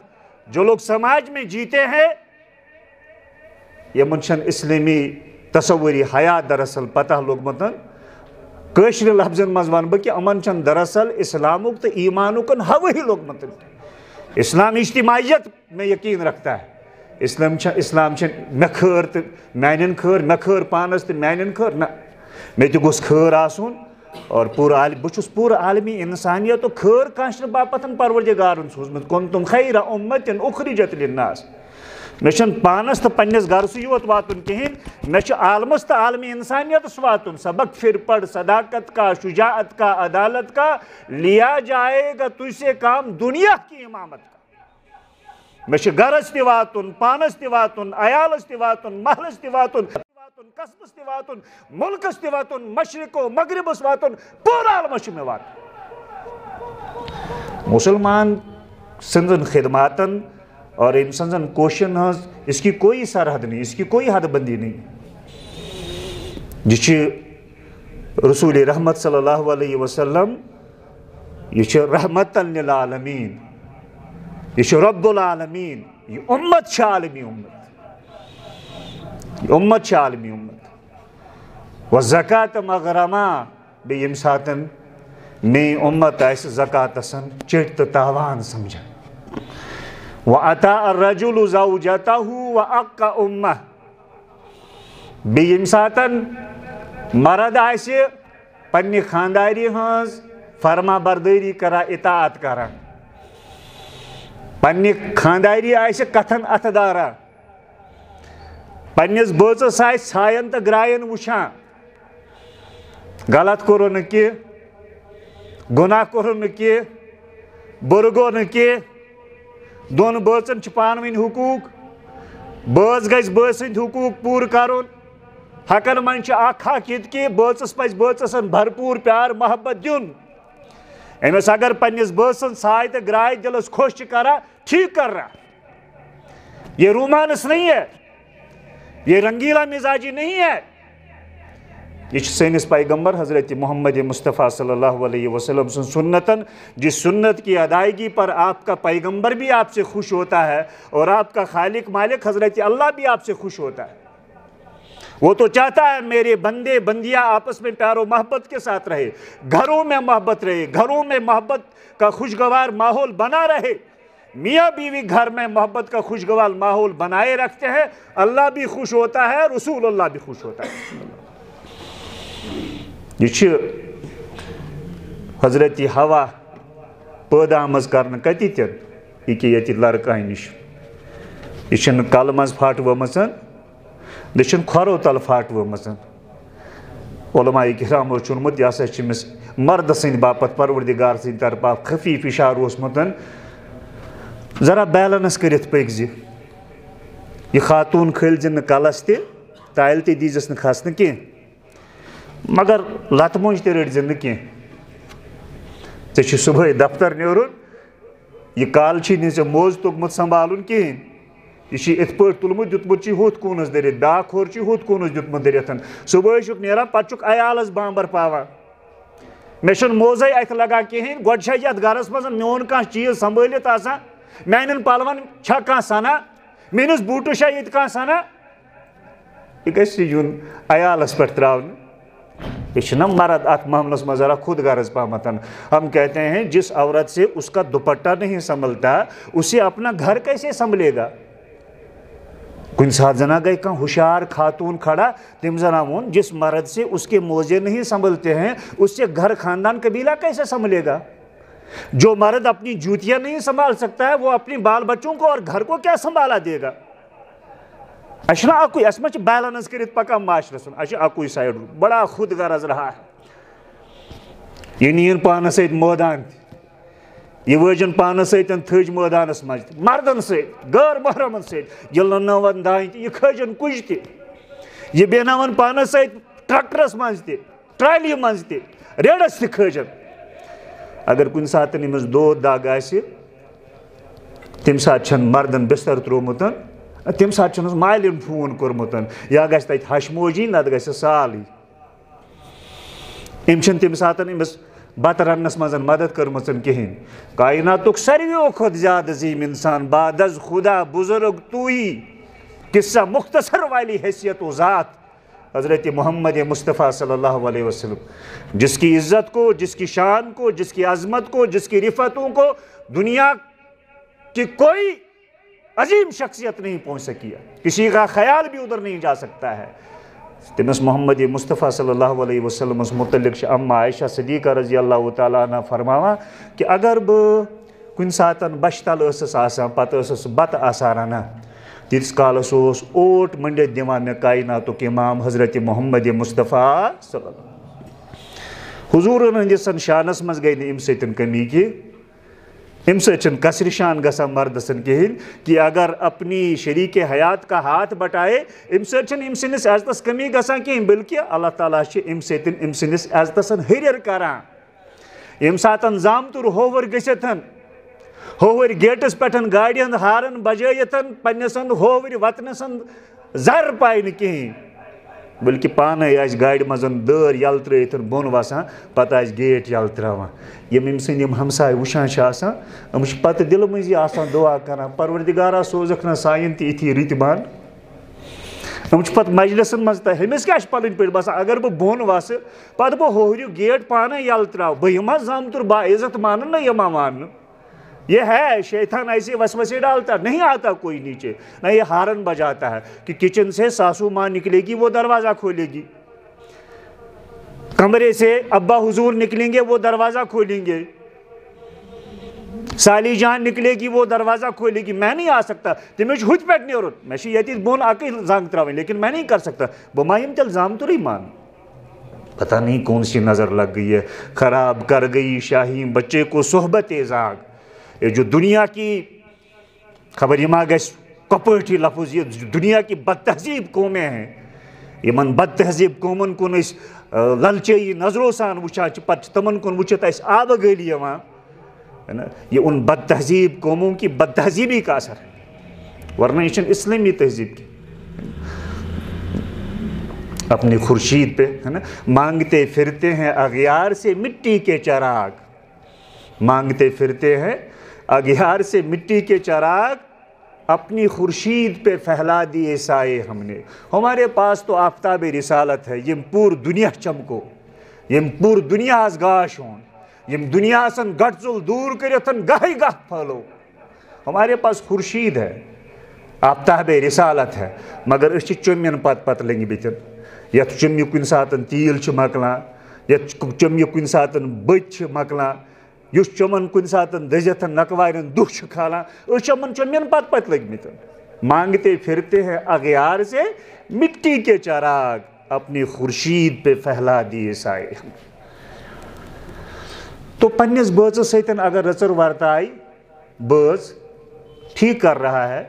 جو لوگ سماج میں جیتے ہیں، یہ منشن اسلامی تصوری حیات دراصل پتہ لوگ متن قشر لفظن مز ون بہ کہ امن چن دراصل اسلامک تو ایمانک ہوئی لوگ متن. اسلام اجتماعیت میں یقین رکھتا ہے. اسلام مے خیر تو میانن خیر، مے خیر پانس تو میانن خیر، نہ مے تہ گوس خیر آسن اور بچس پور عالمی انسانیت و خیر کاشر باپتن پروردگارن سوزمت کنتم خیر امت اخرجت للناس مشن پانس تو پنس گرس یوت واتن کہین مچ عالمس تو عالمی انسانیت واتن سبق پھر پڑھ صداقت کا شجاعت کا عدالت کا لیا جائے گا تجھ سے کام دنیا کی امامت کا مچ گرس تہ واتن پانس تہ واتن عیالس تہ واتن محلس تہ واتن قصبس تہ واتن ملکس تہ واتن مشرق و مغربس واتن پورا عالمس میں واتن مسلمان سندن خدماتن اور ام سن کوشن اس کی کوئی سرحد نہیں، اس کی کوئی حد بندی نہیں. یہ رسول رحمت صلی اللہ علیہ وسلم یہ رحمت للعالمین، یہ رب العالمین، یہ امت عالمی امت عالمی امت و زکات مغرمہ بے یم ساتن میں امت ایس زکات سن چٹ تاوان سمجھا وَأَتَى الرَّجُلُ زَوْجَتَهُ وَأَقَّ أُمَّهُ بیم ساتن مرد آئیسے پنی خانداری ہنز فرما برداری کرا اطاعت کرا پنی خانداری آئیسے کتھن اتدارا پنیس بوچس آئیس چھائن تا گرائن وشان غلط کرو نکی گناہ کرو نکی برگو نکی دون بچن پانوین حقوق بچ گز بچن حقوق پور کرن حقن من اخ حق یہ کہ بچس پز بچسن بھرپور پیار محبت دن امس اگر پنس بچن سائے تو گرائے دلس خوش کرا ٹھیک کر رہا. یہ رومانس نہیں ہے، یہ رنگیلا مزاجی نہیں ہے، یہ سینس پیغمبر حضرت محمد مصطفیٰ صلی اللہ علیہ وسلم سنتن جس سنت کی ادائیگی پر آپ کا پیغمبر بھی آپ سے خوش ہوتا ہے اور آپ کا خالق مالک حضرت اللہ بھی آپ سے خوش ہوتا ہے. وہ تو چاہتا ہے میرے بندے بندیاں آپس میں پیار و محبت کے ساتھ رہے، گھروں میں محبت رہے، گھروں میں محبت کا خوشگوار ماحول بنا رہے. میاں بیوی گھر میں محبت کا خوشگوار ماحول بنائے رکھتے ہیں، اللہ بھی خوش ہوتا ہے، رسول اللہ بھی خوش ہوتا ہے. یہ حضرت ہوا پیدا آمز کرنے کتی تین یہ کہ یہ لڑکہ نش یہ کل مز پھٹ ومژن یہ کھورو تل پھٹ ومژن. علماء کرامو چنمت یہ ہسا چمس مرد سند باپت پروردگار سند طرفہ خفیف اشار اوسمتن ذرا بیلنس کرت پکز یہ خاتون کھلزن کلس تہ تالہ تہ دیزس نہ کھسنہ کی مگر لت مونج تہ رٹزن کی ژے صبح دفتر نیرن یہ کال نی موز توگمت سنبھالن کہین یہ ات پہ تلمت دیتمت ہوت کونس درت بیاکھ ہور ہوت کونس دیتمت درت صبح نیران پتہ عیالس بامبر پاوان مے موزے ات لگان کہین گۄڈٕ چھا یتھ گرس مز میون کانٛہہ چیز سنبھالت آسان میانن پلون چھا کانٛہہ سنا میٲنس بوٗٹس چھا ییٚتہِ کانٛہہ سنا یہ گژھِ یُن عیالس پٮ۪ٹھ تراونہٕ. یہ چھنا مرد ات معاملس میں ذرا خود غرض پامتن. ہم کہتے ہیں جس عورت سے اس کا دوپٹہ نہیں سنبھلتا اسے اپنا گھر کیسے سنبھلے گا. کن ساتھ زنا گئی کہاں ہوشیار خاتون کھڑا تم زنا وون جس مرد سے اس کے موزے نہیں سنبھلتے ہیں اس سے گھر خاندان قبیلہ کیسے سنبھلے گا. جو مرد اپنی جوتیاں نہیں سنبھال سکتا ہے وہ اپنی بال بچوں کو اور گھر کو کیا سنبھالا دے گا. اچھا اکوئی اس میں بیلنس کرت پکا معاشرس اچھا اکوئی سائڈ بڑا خود غرض رہا ہے. یہ نین پانس سیت مودان یہ وجن پانس سیتن تھج مودانس مز مردن سیت غیر محرمن سیت یہ لنون دائیں یہ کھجن کج تہ یہ بیناون پانس سیت ٹریکٹرس مز تہ ٹرالی مز تہ ریڑس تہ کھجن. اگر کن ساتن امس دود دگ آسہ تم سات مردن بستر ترومتن تم سات مالن فون کورمتن یا گژھِ تتہِ ہشموجی نتہٕ گژھِ سالٕے. أمۍ چھنہٕ تمہِ ساتہٕ أمِس بتہٕ رننس منٛز مدد کٔرمٕژ کِہیٖنۍ. کائناتُک ساروِیو کھۄتہٕ زیادٕ عظیٖم انسان بعد از خدا بزرگ توئی قصہ مختصر والی حیثیت و ذات حضرت محمد مصطفیٰ صلی اللہ علیہ وسلم جس کی عزت کو، جس کی شان کو، جس کی عظمت کو، جس کی رفتوں کو دنیا کی کوئی عظیم شخصیت نہیں پہنچ سکی ہے. کسی کا خیال بھی ادھر نہیں جا سکتا ہے. تمس محمد مصطفیٰ صلی اللہ علیہ وسلم متعلق اما عائشہ صدیقہ رضی اللہ تعالیٰ عنہ فرماوان کہ اگر بہ کن سات بش تل آسان پتہ بت آسان رنان تیتس کالس اوٹ منڈت دِوان مے کائناتک امام حضرت محمد مصطفیٰ صلی اللہ حضورن ہندس شانس مز گئی نا ام سۭتۍ کمی کی ام سۭتۍ کثر شان گژھان مرد سن کہین کہ اگر اپنی شریک حیات کا ہاتھ بٹائے ام سۭتۍ ام سندس عزتس کمی گژھان کہین بلکہ اللہ تعالیٰ ام سۭتۍ ام سندس عزتس ہریر کران یم ساتن زامتر ہوور گژھتھ ہوور گیٹس پہ گاڑی ہند ہارن بجائت پنس ہوور وتنس زر پائے نا کہین بلکہ پانے آس گاڑی مزن دٲر یل ترٲیِتھ بۄن وسان پتہٕ آسہِ گیٹ یل تراوان یم أمۍ سٕنٛدۍ یم ہمساے وٕچھان چھِ آسان یِم چھِ پتہٕ دِلہٕ منٛزی آسان دعا کران پروردگارا سوزکھ نا سایَن تہِ یِتھی رٕتۍ بنٛد یِم چھِ پتہٕ مجلسن منٛز تہ ہُمِس کیٛاہ چھِ پنٕنۍ پٲٹھۍ باسان اگر بہٕ بۄن وسہٕ پتہٕ بہٕ ہوہریُک گیٹ پانے یلہٕ تراو بہٕ یِما زامتُر با عزت مانن نا یِما ماننہٕ یہ ہے شیطان ایسے وسوسے ڈالتا نہیں آتا کوئی نیچے نہ یہ ہارن بجاتا ہے کہ کچن سے ساسو ماں نکلے گی وہ دروازہ کھولے گی کمرے سے ابا حضور نکلیں گے وہ دروازہ کھولیں گے سالی جان نکلے گی وہ دروازہ کھولے گی میں نہیں آ سکتا تمہیں ہُتھ پہ نیرُن میں یتی بۄن اکے زنگ تراوٕنۍ لیکن میں نہیں کر سکتا بہٕ ما یِم تیٚلہِ زامتُرٕے مان پتہ نہیں کون سی نظر لگ گئی ہے خراب کر گئی شاہین بچے کو صحبت زاگ یہ جو دنیا کی خبر یہ ما گژھِ کپٲٹھی لفظ یہ دنیا کی بد تہذیب قومیں ہیں یمن بد تہذیب قومن کن للچی نظروں سان وچھان پتہ تمن کن وچھت اس آب گلی ہے نا یہ ان بد تہذیب قوموں کی بد تہذیبی کا اثر ہے ورنہ یہ اسلامی تہذیب کی اپنی خورشید پہ ہے نا مانگتے پھرتے ہیں اغیار سے مٹی کے چراغ مانگتے پھرتے ہیں اغیار سے مٹی کے چراغ اپنی خورشید پہ پھیلا دیے سائے ہم نے ہمارے پاس تو آفتاب رسالت ہے یم پور دنیا چمکو یم پور دنیا اس گاش ہون یم دنیا سن گٹزل دور کرتن گاہی گاہ پھلو ہمارے پاس خورشید ہے آفتاب رسالت ہے مگر اس چمین پت لنگ بتن یت چمہ کن ساتن تیل مکلان یت چمہ کن ساتن بت مکلان اس چمن کن ساتن دزت نقوارن دکھ کھالان اس چمن چمین پت لگ متن مانگتے پھرتے ہیں اغیار سے مٹی کے چراغ اپنی خورشید پہ پھیلا دیے سائے تو پنس بٲژس سۭتۍ اگر رٕژر ورتاے بٲژ ٹھیک کر رہا ہے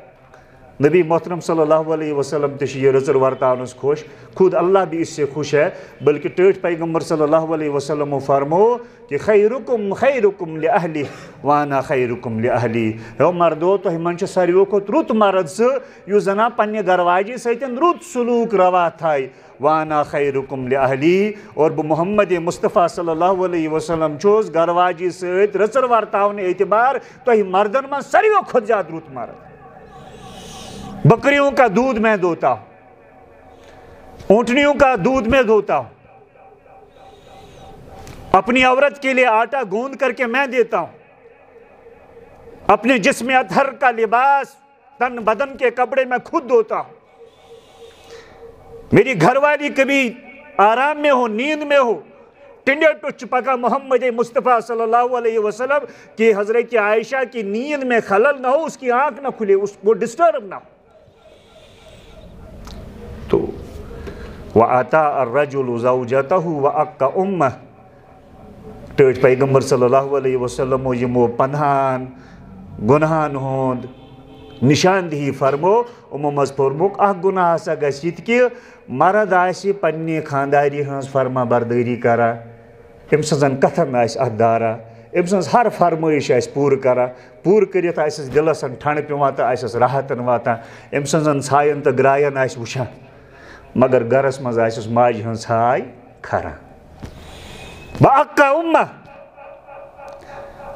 نبی محترم صلی اللہ علیہ وسلم تہ یہ رٕژر ورتاونس خوش خود اللہ بھی اس سے خوش ہے بلکہ ٹٲٹھۍ پیغمبر صلی اللہ علیہ وسلم فرمو کہ خیرکم خیرکم لأہلی وانا خیرکم لأہلی ہو مردو تہ من ساروی کھت رُت مرد سہ یُس زنا پنہ گرواجی سۭتۍ رُت سلوک روا تھایہِ وانا خیرکم لأہلی اور بہ محمد مصطفیٰ صلی اللہ علیہ وسلم چھُس گرواجی سۭتۍ رٕژر ورتاونہٕ اعتبار تہ مردن من ساروی کھت زیادہ رُت مرد بکریوں کا دودھ میں دھوتا ہوں اونٹنیوں کا دودھ میں دھوتا ہوں اپنی عورت کے لیے آٹا گوند کر کے میں دیتا ہوں اپنے جسم اطہر کا لباس تن بدن کے کپڑے میں خود دھوتا ہوں میری گھر والی کبھی آرام میں ہو نیند میں ہو ٹنڈے ٹچ پکا محمد مصطفیٰ صلی اللہ علیہ وسلم کہ حضرت عائشہ کی نیند میں خلل نہ ہو اس کی آنکھ نہ کھلے وہ ڈسٹرب نہ ہو تو وَأَتَى الرَّجُلُ زَوْجَتَهُ وَأَقَّ أُمَّهُ ٹٲٹھۍ پیغمبر صلی اللہ علیہ وسلم یمو پندہان گناہن ہند نشاندہی فرمو یمو مز فرموک اخ گناہ ہسا گژھِ یِتھ کہ مرد آسہِ پننہِ خانداری ہٕنٛز فرما بردٲری کران أمۍ سٕنٛزن کتھن آسہِ اتھ دارا أمۍ سٕنٛز ہر فرمٲیش آسہِ پوٗرٕ کران پوٗرٕ کٔرِتھ آسٮ۪س دِلس ٹھنڈٕ پٮ۪وان تہٕ آسٮ۪س راحتن واتان أمۍ سٕنٛزن ژھاین تہٕ گراین آسہِ وٕچھان مگر گرس مز آسٮ۪س ماجہِ ہٕنٛز ژھاے کھران وَأَقَّ أُمَّهُ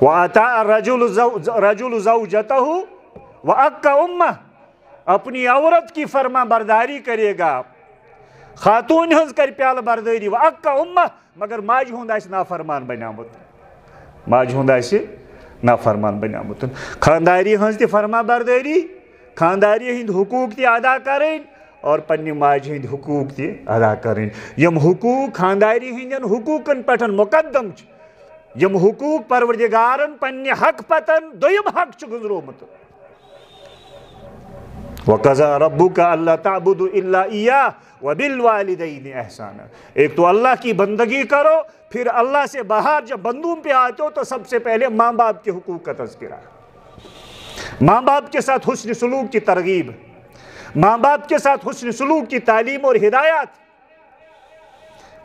وَأَتَى الرَّجُلُ زَوْجَتَهُ وَأَقَّ أُمَّهُ اپنی عورت کی فرما برداری کرے گا خاتون ہنز کر پیال برداری وَأَقَّ أُمَّهُ مگر ماجہِ ہُنٛد آسہِ نافرمان بنیومُت ماجہِ ہُنٛد آسہِ نافرمان بنیومُت خانداری ہنز تہِ فرما برداری خانداری ہند حقوق تہِ ادا کرٕنۍ اور پنہ ماجہ ہند حقوق تہ ادا کریں. یم حقوق خانداری ہندین حقوقن پہ مقدم یم حقوق پروردگارن پنہ حق پتن دویم حق گزرومت. وَقَضَىٰ رَبُّكَ أَلَّا تَعْبُدُوا إِلَّا إِيَّاهُ وَبِالْوَالِدَيْنِ إِحْسَانًا. ایک تو اللہ کی بندگی کرو، پھر اللہ سے باہر جب بندوں پہ آتے ہو تو سب سے پہلے ماں باپ کے حقوق کا تذکرہ، ماں باپ کے ساتھ حسن سلوک کی ترغیب، ماں باپ کے ساتھ حسن سلوک کی تعلیم اور ہدایات.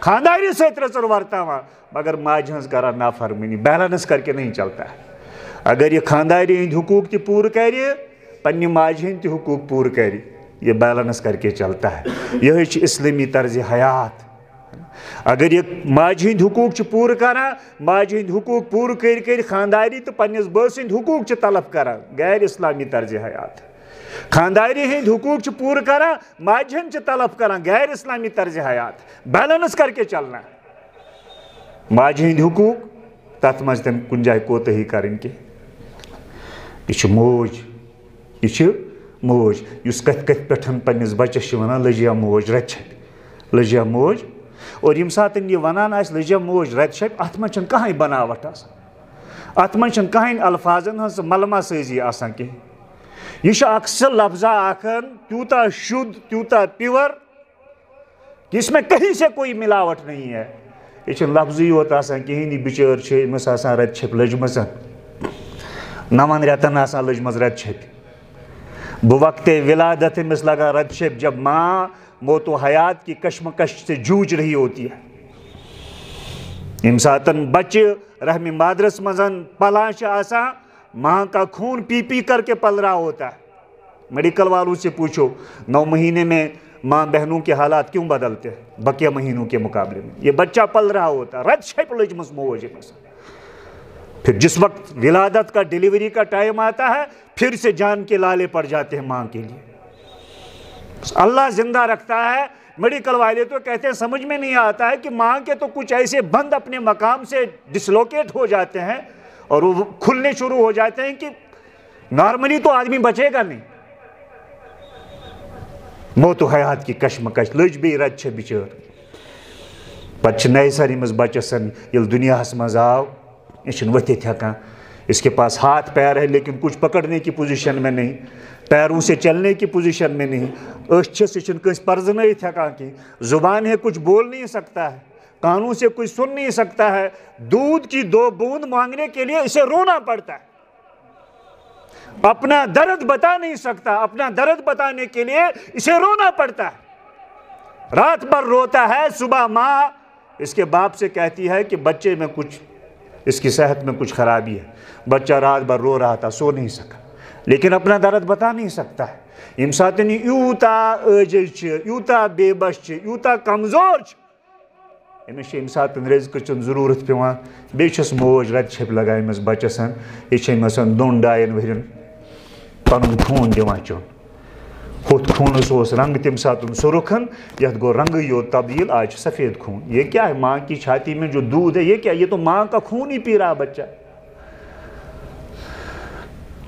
خانداری سے ترسر ورتاوا مگر ماجہ ہنز کرا نافرمانی، بیلنس کر کے نہیں چلتا ہے. اگر یہ خانداری ہند حقوق تہ پور کرے، پنہ ماجہ ہند تہ حقوق پور کرے، یہ بیلنس کر کے چلتا ہے. یہ اسلامی طرز حیات. اگر یہ ماجہ ہند حقوق پور کران، ماجہ ہند حقوق پور کر خانداری تو پنس بٲس ہند حقوق طلب کران، غیر اسلامی طرز حیات. خانداری ہند حقوق پور کران، ماجہ ہند طلب کران، غیر اسلامی طرز حیات. بیلنس کر کے چلنا. ماجہ ہند حقوق تت مز تم کن جائے کوتہی کریں کہ یہ موج، یہ موج اس کت کت پہ پنس بچس ونان لجیا موج رت چھپ، لجیا موج. اور یم سات یہ ونان آس لجیا موج رت چھپ، ات من کہاں بناوٹ آسان، ات من کہاں الفاظن ہز ملما سازی آسان کہ یہ اک سہ لفظہ اخن تیوتا شد تیوتا پیور کہ اس میں کہیں سے کوئی ملاوٹ نہیں ہے. یہ لفظی یوت آسان کہین، یہ بچر امس آسان رت چھپ لجمز 9 رتن آسان لجمز رت چھپ. بوقت ولادت امس لگا رت چھپ جب ماں موت و حیات کی کشمکش سے جوجھ رہی ہوتی ہے. یم ساتن بچے رحم مادرس مزن پلان آسان، ماں کا خون پی پی کر کے پل رہا ہوتا ہے. میڈیکل والوں سے پوچھو 9 مہینے میں ماں بہنوں کے حالات کیوں بدلتے ہیں بقیہ مہینوں کے مقابلے میں. یہ بچہ پل رہا ہوتا ہے، رت چھپ لجمس موج. پھر جس وقت ولادت کا ڈیلیوری کا ٹائم آتا ہے پھر سے جان کے لالے پڑ جاتے ہیں ماں کے لیے. اللہ زندہ رکھتا ہے. میڈیکل والے تو کہتے ہیں سمجھ میں نہیں آتا ہے کہ ماں کے تو کچھ ایسے بند اپنے مقام سے ڈسلوکیٹ ہو جاتے ہیں اور وہ کھلنے شروع ہو جاتے ہیں کہ نارملی تو آدمی بچے گا نہیں. موت و حیات کی کشمکش لج بی رت چھ بچر. پتہ نئے سر امس بچسن یل دنیا مز آو یہ ورتھ ہکان، اس کے پاس ہاتھ پیر ہے لیکن کچھ پکڑنے کی پوزیشن میں نہیں، پیروں سے چلنے کی پوزیشن میں نہیں، اچھس یہ کنس پرزنت ہکان کی، زبان ہے کچھ بول نہیں سکتا ہے، کانوں سے کچھ سن نہیں سکتا ہے. دودھ کی 2 بوند مانگنے کے لیے اسے رونا پڑتا ہے. اپنا درد بتا نہیں سکتا، اپنا درد بتانے کے لیے اسے رونا پڑتا ہے. رات بھر روتا ہے. صبح ماں اس کے باپ سے کہتی ہے کہ بچے میں کچھ، اس کی صحت میں کچھ خرابی ہے. بچہ رات بھر رو رہا تھا، سو نہیں سکا لیکن اپنا درد بتا نہیں سکتا ہے. یم سات یوتا عاجز، یوتا بے بس، یوتا کمزور، امس یم سات رزق چن ضرورت پیوان. بیس موج رت چھپ لگا امس بچسن. یہ امس 2-2.5 ورین پن خون دان چون. ہوت خونس رنگ تم سات سرخن، یت گو رنگ یوت تبدیل، آج سفید خون. یہ کیا ہے؟ ماں کی چھاتی میں جو دودھ ہے یہ کیا؟ یہ تو ماں کا خون ہی پی رہا بچہ.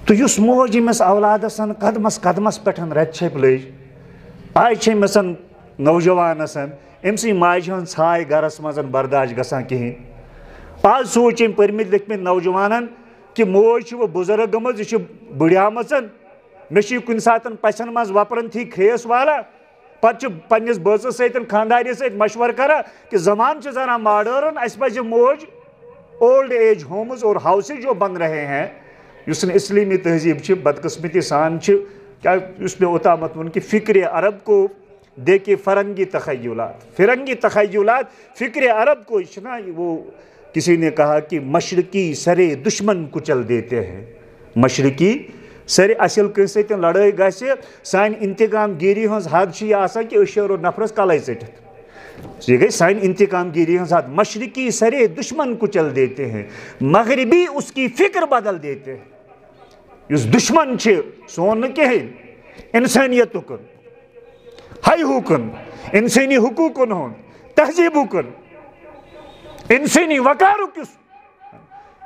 تو اس موج امس اولادسن قدمس قدمس پہ رت چھپ لج. آج امسن نوجوانسن امسی ماجہ ہن ژھاے گرس مز برداشت گژھان کہین. آج سوچ ام پرمت لیکھمت نوجوانن کہ موج وہ بزرگ گمز، یہ بڑھیامژن، مے کن سات پسن مز وپرن تھی کھیس والا. پتہ پنس بٲژس سۭتۍ خاندارس سۭتۍ مشورٕ کران کہ زمان ذرا ماڈرن، اس پزِ موج اولڈ ایج ہومز اور ہاؤسز جو بن رہے ہیں، اس اسلامی تہذیب بدقسمتی سان کیا اس میں اوتامت ون کہ فکر عرب کو دیکھے فرنگی تخیلات، فرنگی تخیلات فکر عرب کو اتنا. وہ کسی نے کہا کہ مشرقی سرے دشمن کچل دیتے ہیں. مشرقی سر اصل کن ست لڑائی گھس سان انتقام گیری ہز حد یہ آسان کہ اشور نفرس کلائی ٹھٹھ. یہ گئی سان انتقام گیری ہز حد. مشرقی سرے دشمن کچل دیتے ہیں، مغربی اس کی فکر بدل دیتے ہیں. اس دشمن سون کہین انسانیت کن، حیو کن، انسانی حقوقن ہن، تہذیب کن، انسانی وقار کس.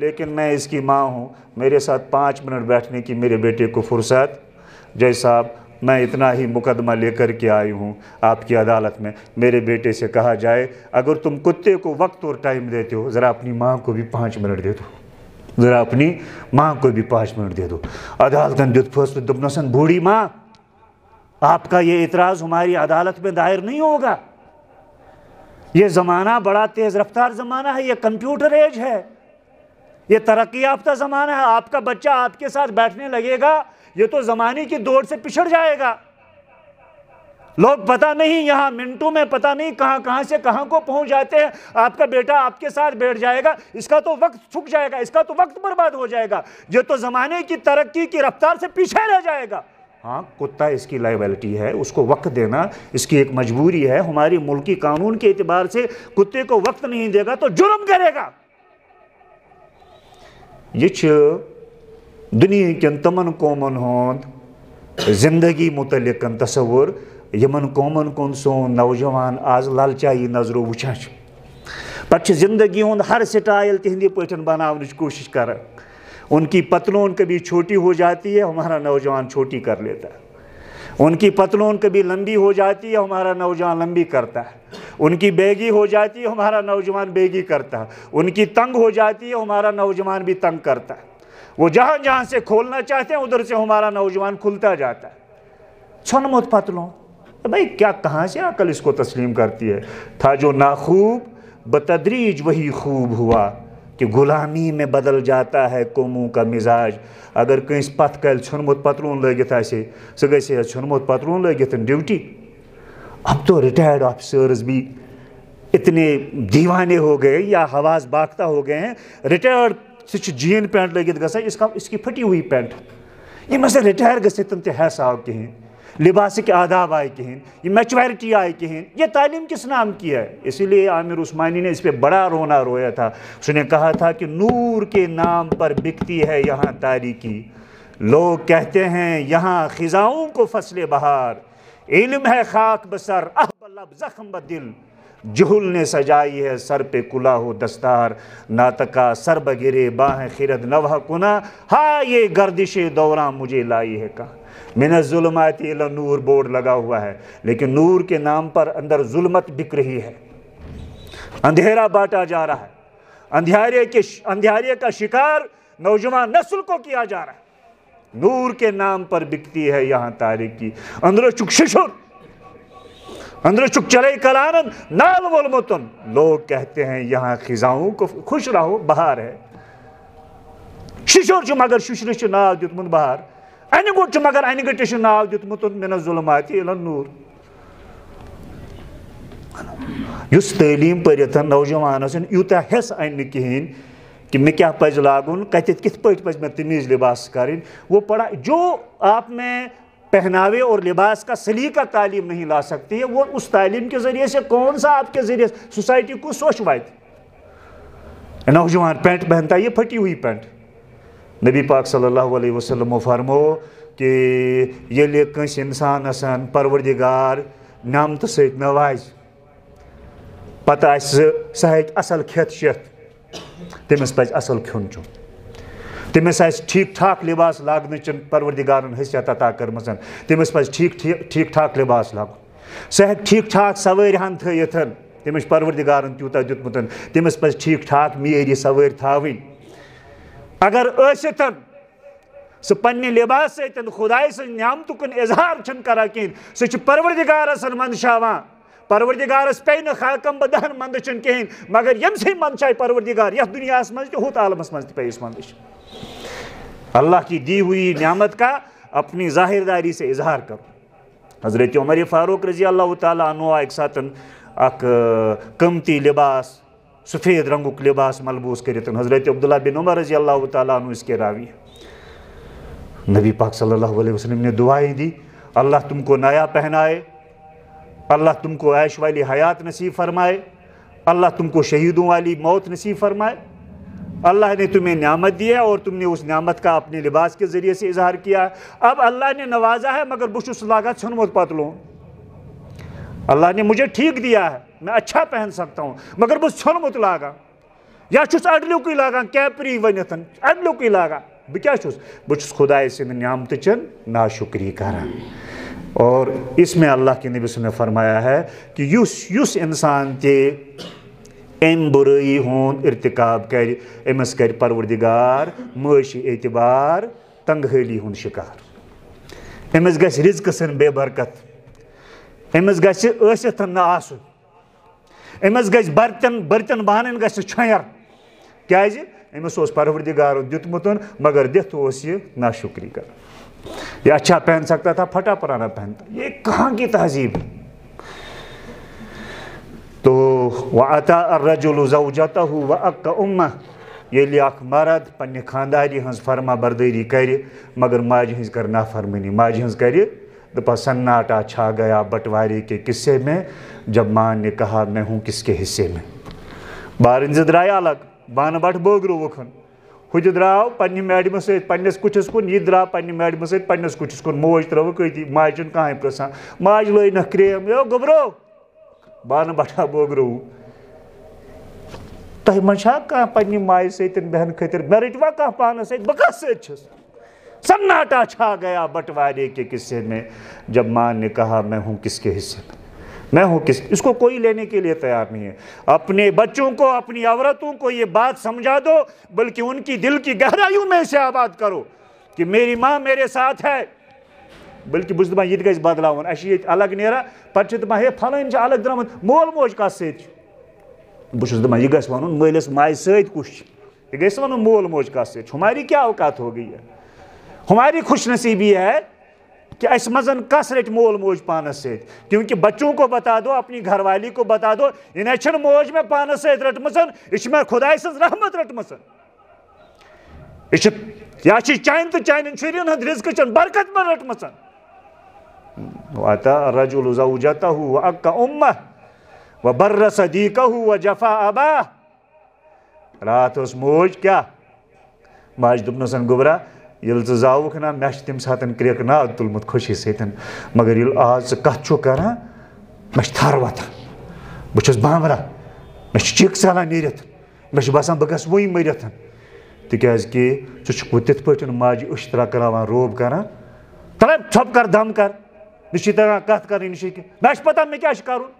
لیکن میں اس کی ماں ہوں، میرے ساتھ 5 منٹ بیٹھنے کی میرے بیٹے کو فرصت۔ جج صاحب میں اتنا ہی مقدمہ لے کر کے آئی ہوں آپ کی عدالت میں، میرے بیٹے سے کہا جائے اگر تم کتے کو وقت اور ٹائم دیتے ہو ذرا اپنی ماں کو بھی 5 منٹ دے دو، ذرا اپنی ماں کو بھی 5 منٹ دے دو۔ عدالتن دیت فیصلہ، دوپنسن بوڑھی ماں آپ کا یہ اعتراض ہماری عدالت میں دائر نہیں ہوگا، یہ زمانہ بڑا تیز رفتار زمانہ ہے، یہ کمپیوٹر ایج ہے، یہ ترقی یافتہ زمانہ ہے، آپ کا بچہ آپ کے ساتھ بیٹھنے لگے گا یہ تو زمانے کی دوڑ سے پچھڑ جائے گا۔ لوگ پتہ نہیں یہاں منٹوں میں پتہ نہیں کہاں سے کہاں کو پہنچ جاتے ہیں، آپ کا بیٹا آپ کے ساتھ بیٹھ جائے گا، اس کا تو وقت چھک جائے گا، اس کا تو وقت برباد ہو جائے گا، یہ تو زمانے کی ترقی کی رفتار سے پیچھے رہ جائے گا۔ ہاں کتا اس کی لائبلٹی ہے، اس کو وقت دینا اس کی ایک مجبوری ہے، ہماری ملکی قانون کے اعتبار سے کتے کو وقت نہیں دے گا تو جرم کرے گا۔ یہ دنیا کن تمن قومن ہند زندگی متعلق تصور یمن قومن کن سون نوجوان آز لالچائی نظرو وچھان پتہ زندگی ہند ہر سٹائل تہندی پٹھن بناونچ کوشش کر، ان کی پتلون کبھی چھوٹی ہو جاتی ہے ہمارا نوجوان چھوٹی کر لیتا ہے، ان کی پتلون کبھی لمبی ہو جاتی ہے ہمارا نوجوان لمبی کرتا ہے، ان کی بیگی ہو جاتی ہے ہمارا نوجوان بیگی کرتا ہے، ان کی تنگ ہو جاتی ہے ہمارا نوجوان بھی تنگ کرتا ہے، وہ جہاں جہاں سے کھولنا چاہتے ہیں ادھر سے ہمارا نوجوان کھلتا جاتا ہے۔ چھنمت پتلوں بھائی کیا کہاں سے عقل اس کو تسلیم کرتی ہے؟ تھا جو ناخوب بتدریج وہی خوب ہوا کہ غلامی میں بدل جاتا ہے قوموں کا مزاج۔ اگر کنس پتھ کل چھنمت پتلون لگت آسے سہ گژھِ چھنمت پتلون لگت ڈیوٹی۔ اب تو ریٹائرڈ آفیسرز بھی اتنے دیوانے ہو گئے یا حواس باختہ ہو گئے ہیں، ریٹائرڈ سہ جین پینٹ لگت گژھان اس کی پھٹی ہوئی پینٹ، یہ مسئلہ ریٹائر گژھتن تہ حیث آو کہین، لباس کے آداب آئے کہیں، یہ میچوریٹی آئے کہیں، یہ تعلیم کس نام کی ہے؟ اسی لیے عامر عثمانی نے اس پہ بڑا رونا رویا تھا، اس نے کہا تھا کہ نور کے نام پر بکتی ہے یہاں تاریکی، لوگ کہتے ہیں یہاں خزاؤں کو فصل بہار، علم ہے خاک بسر احب لب زخم بدل، جہل نے سجائی ہے سر پہ کلاه و دستار، ناتکا سر بگرے باہیں خرد نوہ کنا، ہاں یہ گردش دوران مجھے لائی ہے کہاں۔ من الظلمات الی نور بورڈ لگا ہوا ہے لیکن نور کے نام پر اندر ظلمت بک رہی ہے، اندھیرا بانٹا جا رہا ہے، اندھیرے کا شکار نوجوان نسل کو کیا جا رہا ہے، نور کے نام پر بکتی ہے یہاں تاریکی، اندر چک ششر اندر چک چلے کلانن نال ولمتن، لوگ کہتے ہیں یہاں خزاؤں کو خوش رہو بہار ہے، ششر چھ مگر ششر چھ ناو دیتمت بہار، این گوٹ چھ مگر این گٹش ناو دیتمت من الظلمات الی النور۔ یس تعلیم پرتن نوجوانس یوتا حس این کہین کہ میں کیا پز لاگن کتت کت پٹ پز میں تمیز لباس کریں، وہ پڑھا جو آپ میں پہناوے اور لباس کا سلیقہ تعلیم نہیں لا سکتی ہے، وہ اس تعلیم کے ذریعے سے کون سا آپ کے ذریعے سوسائٹی کو سوچ وائد۔ نوجوان پینٹ پہنتا ہے یہ پھٹی ہوئی پینٹ، نبی پاک صلی اللہ علیہ وسلم فرمو کہ یہ کنس انسان آسان پروردگار نعمت سۭتۍ نواز پتہ سہ ہیٚکہِ اصل کھیت چیتھ، تٔمِس پزِ اصل کھیوٚن چیوٚن، تٔمِس آسہِ ٹھیٖک ٹھاک لباس لاگنٕچ پروردگارن حیثیت عطا کٔرمٕژ، تٔمِس پزِ ٹھیٖک ٹھاک لباس لاگُن، سہ ہیٚکہِ ٹھیٖک ٹھاک سوٲرۍ ہن تھٲیِتھ، تٔمِس چھُ پروردگارن تیوٗتاہ دیُتمُت، تٔمِس پزِ ٹھیٖک ٹھاک معیٲری سوٲرۍ تھاوٕنۍ، اگر ٲسِتھ سہ پننہِ لباس سۭتۍ خداے سٕنٛز نعمتُک اظہار چھُنہٕ کران کِہیٖنۍ، سُہ چھُ پروردگارس منٛدچھاوان، پروردگارس پے نہٕ خاکم بدہن منٛدچھُن کِہیٖنۍ، مگر ییٚمسٕے منٛدچھایہِ پروردگار یتھ دُنیاہس منٛز تہِ ہُتھ عالمس منٛز تہِ پیٚیس منٛدچھُن۔ اللہ کی دی ہوئی نعمت کا اپنی ظاہر داری سے اظہار کرو۔ حضرت عمر فاروق رضی اللہ تعالیٰ عنہ ایک ساتن اک قیمتی لباس سفید رنگک لباس ملبوس کرتن، حضرت عبداللہ بن عمر رضی اللہ تعالیٰ عنہ اس کے راوی ہیں۔ نبی پاک صلی اللہ علیہ وسلم نے دعائیں دی، اللہ تم کو نیا پہنائے، اللہ تم کو عیش والی حیات نصیب فرمائے، اللہ تم کو شہیدوں والی موت نصیب فرمائے، اللہ نے تمہیں نعمت دی ہے اور تم نے اس نعمت کا اپنے لباس کے ذریعے سے اظہار کیا ہے، اب اللہ نے نوازا ہے مگر بہ چھُس لاگان ژھیوٚنمُت پتلون، اللہ نے مجھے ٹھیک دیا ہے میں اچھا پہن سکتا ہوں مگر بہ ژھیوٚنمُت لاگان، یا چھُس اڈلیُکُے لاگان کیپری ؤنِتھ اڈلیُکُے لاگان بہٕ کیٛاہ چھُس بہٕ چھُس خۄداے سٕنٛدِ نعمتٕچن ناشُکری کران اور اس میں اللہ کے نبی صلی اللہ علیہ وسلم نے فرمایا ہے کہ یُس انسان تہِ امہِ بُرٲیی ہُنٛد ارتکاب کرِ أمِس کرِ پروردگار معٲشی اعتبار تنگحٲلی ہُنٛد شِکار أمِس گژھِ رِزقہٕ سٕنٛز بے برکت أمِس گژھِ ٲسِتھ نہٕ آسُن أمِس گژھِ برتن بانن گژھِ چھۄیر کیٛازِ أمِس اوس پروردگارن دیُتمُت مگر دِتھ اوس یہِ ناشُکری کران یہ اچھا پہن سکتا تھا پھٹا پرانا پہنتا یہ کہاں کی تہذیب ہے تو وَأَتَى الرَّجُلُ زَوْجَتَهُ وَأَقَّ أُمَّهُ ییٚلہِ اکھ مرد پننہِ خانداری ہٕنٛز فرما بردٲری کرِ مگر ماجہِ ہٕنٛز کر نافرمٲنی ماجہِ ہٕنٛز کرِ دپا سناٹا چھا گیا بٹوارے کے قصے میں جب ماں نے کہا میں ہوں کس کے حصے میں بارن زٕ درٛاے الگ بانہٕ بٹ بٲگرووُکھ ہُہ تہِ درٛاو پننہِ میڈمہٕ سۭتۍ پننِس کُٹھِس کُن یہِ تہِ درٛاو پننہِ میڈمہٕ سۭتۍ پننِس کُٹھِس کُن موج ترٲوٕکھ أتی ماجہِ چھُنہٕ کٕہٕنۍ پرٛژھان ماجہِ لٲجنکھ کرٛیم یو گوٚبرو بانہٕ بٹھا بٲگرووُ تۄہہِ منٛز چھا کانٛہہ پننہِ ماجہِ سۭتۍ بیٚہنہٕ خٲطرٕ مےٚ رٔٹوا کانٛہہ پانس سۭتۍ بہٕ کتھ سۭتۍ چھُس سناٹا چھا گیا بٹوارے کے قصے میں جب ماں نے کہا میں ہوں کس کے حصے میں ہوں کس اس کو کوئی لینے کے لیے تیار نہیں ہے اپنے بچوں کو اپنی عورتوں کو یہ بات سمجھا دو بلکہ ان کی دل کی گہرائیوں میں اسے آباد کرو کہ میری ماں میرے ساتھ ہے بلکہ بہٕ چھُس دپان یہِ تہِ گژھِ بدلاوُن اَسہِ چھِ ییٚتہِ الگ نیران پتہٕ چھِ دپان ہے پھلٲنۍ چھِ الگ درٛامٕتۍ مول موج کتھ سۭتۍ چھُ بہٕ چھُس دپان یہِ گژھِ وَنُن مٲلِس ماجہِ سۭتۍ کُس چھُ یہِ گژھِ وَنُن مول موج کتھ سۭتۍ چھُ ہماری کیا اوقات ہو گئی ہے ہماری خوش نصیبی ہے کہ اس مزن کس رٹ مول موج پانس سۭتۍ کیونکہ بچوں کو بتا دو اپنی گھر والی کو بتا دو یہ چھنہٕ موج مےٚ پانس سۭتۍ رٔٹمٕژن یہِ چھِ مےٚ خۄداے سٕنٛز رحمت رٔٹمٕژ یہِ چھِ یا چھِ چانہِ تہٕ چانٮ۪ن شُرٮ۪ن ہٕنٛز رِزقٕچن برکت مےٚ رٔٹمٕژ وَأَتَى الرَّجُلُ زَوْجَتَهُ وَأَقَّ أُمَّهُ وَبَرَّ صَدِيقَهُ وَجَفَا أَبَاهُ رات ٲس موج کیٛاہ ماجہِ دوٚپنَس گوٚبرا ییٚلہِ ژٕ زاوُکھ نا مےٚ چھُ تَمہِ ساتہٕ کرٛیکہٕ ناد تُلمُت خوشی سۭتۍ مگر ییٚلہِ آز ژٕ کتھ چھُکھ کران مےٚ چھِ تھر وۄتھان بہٕ چھُس بامبران مےٚ چھِ چِک ژلان نیٖرِتھ مےٚ چھُ باسان بہٕ گژھٕ وُنۍ مٔرِتھ تِکیٛازِ کہِ ژٕ چھُکھ وۄنۍ تِتھ پٲٹھۍ ماجہِ أچھ ترٛکراوان روب کران تلے ژھۄپ کر دم کر نہ چھِ تگان کتھ کرٕنۍ نہ چھِ مےٚ چھِ پتہ مےٚ کیٛاہ چھُ کرُن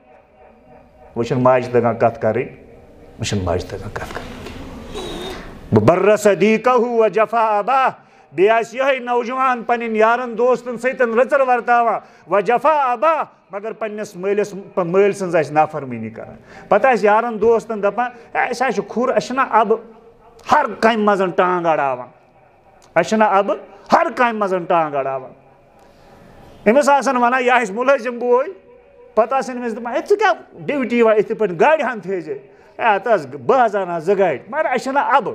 وۄنۍ چھنہٕ ماجہِ تگان کتھ کرٕنۍ مےٚ چھنہٕ ماجہِ تگان کتھ کرٕنۍ وَبَرَّ صَدِيقَهُ وَجَفَا أَبَاهُ بیٚیہِ آسہِ یِہوٚے نوجوان پنٕنۍ یارن دوستن سۭتۍ رٕژر ورتاوان وَجَفَا أَبَاهُ مگر پننِس مٲلۍ سٕنٛز آسہِ نافرمٲنی کران پتہٕ آسہِ یارن دوستن دپان اَسہِ حظ چھُ کھُر اَسہِ چھُنہ اَبہٕ ہر کامہِ منٛز ٹانٛگ اڑاوان اَسہِ چھُنہ اَبہٕ ہر کامہِ منٛز ٹانٛگ اڑاوان أمِس آسان ونان یہِ آسہِ مُلٲزِم بوے پتہٕ آسان أمِس دپان ہے ژٕ کیٛاہ ڈیوٹی یِوان یِتھٕے پٲٹھۍ گاڑِ ہن تھٲیزِ ہتہٕ حظ بہٕ حظ انہٕ ہا 2 گاڑِ مگر اَسہِ چھنہ اَبہٕ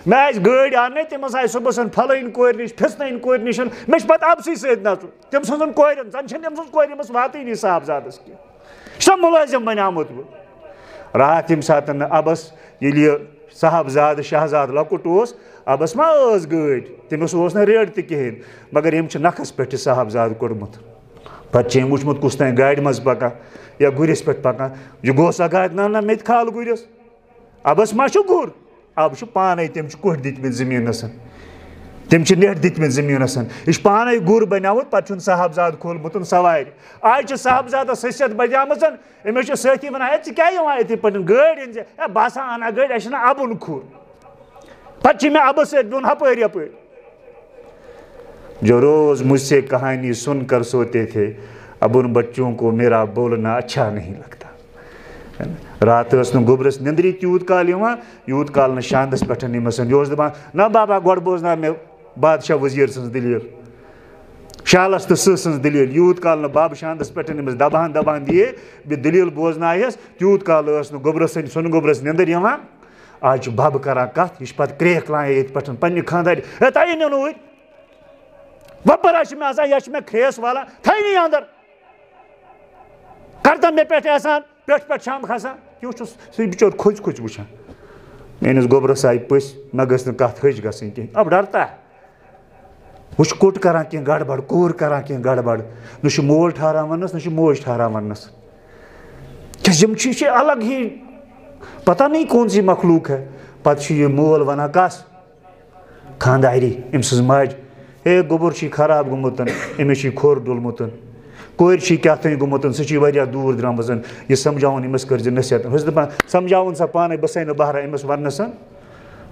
مےٚ آسہِ گٲڑۍ انٕنۍ تٔمِس آسہِ صُبحس پھلٲنۍ کورِ نِش فِستٲنۍ کورِ نِش مےٚ چھُ پتہٕ اَبسٕے سۭتۍ نژُن تٔمۍ سٕنٛزن کورٮ۪ن زن چھنہٕ تٔمۍ سٕنٛز کورِ أمِس واتٲنی صاحبزادس کینٛہہ یہِ چھُنہ مُلٲزِم بنیومُت وۄنۍ راتھ ییٚمہِ ساتہٕ نہٕ اَبس ییٚلہِ یہِ صاحبزادٕ شہزادٕ لۄکُٹ اوس اَبس ما ٲس گٲڑۍ تٔمِس اوس نہٕ ریٹ تہِ کِہیٖنۍ مگر ییٚمۍ چھِ نکھس پٮ۪ٹھ یہِ صاحبزادٕ کوٚڑمُت پتہٕ چھِ أمۍ وٕچھمُت کُس تانۍ گاڑِ منٛز پکان یا گُرِس پٮ۪ٹھ پکان یہِ گوٚو سا گاڑِ نہ مےٚ تہِ کھال گُرِس اَبس ما چھُ گُر اَب چھُ پانے تٔمۍ چھِ کوٚٹھۍ دِتمٕتۍ زٔمیٖنس تٔمۍ چھِ نٮ۪ٹ دِتمٕتۍ زٔمیٖنس یہِ چھُ پانے گُر بنیومُت پتہٕ چھُن صاحبزادٕ کھولمُت سوارِ آز چھِ صاحبزادس حیثیت بجیمٕژ أمِس چھِ سٲتھی ونان ہے ژٕ کیٛاہ یِوان یِتھٕے پٲٹھۍ گٲڑۍ أنۍ زِ ہے بہٕ ہسا انہٕ ہا گٲڑۍ اَسہِ چھُنہ اَبُن کھُر پتہٕ چھِ مےٚ اَبہٕ سۭتۍ بیوٚن ہپٲرۍ یپٲرۍ جو روز مجھ سے کہانی سن کر سوتے تھے اب ان بچوں کو میرا بولنا اچھا نہیں لگتا رات ٲس نہٕ گوٚبرس نیٚنٛدرٕے تیوٗت کال یِوان یوٗت کال نہٕ شاندس پٮ۪ٹھ أمِس یہِ اوس دپان نہ بابا گۄڈٕ بوزناو مےٚ بادشاہ وزیٖر سٕنٛز دٔلیٖل شالس تہٕ سٕہہ سٕنٛز دٔلیٖل یوٗت کال نہٕ بب شاندس پٮ۪ٹھ أمِس دبان دِیے بیٚیہِ دٔلیٖل بوزنایس تیوٗت کال ٲس نہٕ گوٚبرس سُنہٕ گوٚبرس نیٚنٛدٕر یِوان آز چھُ بب کران کتھ یہِ چھُ پتہٕ کرٛیکھ لایان ییٚتہِ پٮ۪ٹھ پننہِ خانٛدارِ ہے تۄہہِ أنِو نہٕ اوٗرۍ وۄپر حظ چھِ مےٚ آسان یا چھِ مےٚ کھرٛیس والان تھٲینی انٛدر کرتن مےٚ پٮ۪ٹھ احسان پٮ۪ٹھ پٮ۪ٹھ چھام کھسان کیوں چھُس سُہ بِچور کھوٚژ کھوٚژ وٕچھان میٲنِس گوٚبرس آیہِ پٔژھۍ مےٚ گٔژھ نہٕ کتھ ہٕج گژھٕنۍ کینٛہہ اب ڈرتا ہُہ چھُ کوٚٹ کران کینٛہہ گڑبڑ کوٗر کران کینٛہہ گڑبڑ نہ چھُ مول ٹھہران وننس نہ چھُ موج ٹھہران وننس کیٛازِ یِم چھِ یہِ چھِ الگ ہی پتہ نہیں کون سی مخلوق ہے. پتہ یہ مول ونان کس خانداری أمۍ سٕنٛز ماجہِ ہے گوٚبُر چھی خراب گوٚمُت أمِس چھی کھوٚر ڈوٚلمُت کورِ چھی کیٛاہ تانۍ گوٚمُت سُہ چھی واریاہ دوٗر درٛامٕژ یہِ سمجھاوُن أمِس کٔرۍ زِ نصیحت. بہٕ چھُس دَپان سمجھاوُن سا پانَے بہٕ سَے نہٕ بہرا أمِس وَننَس.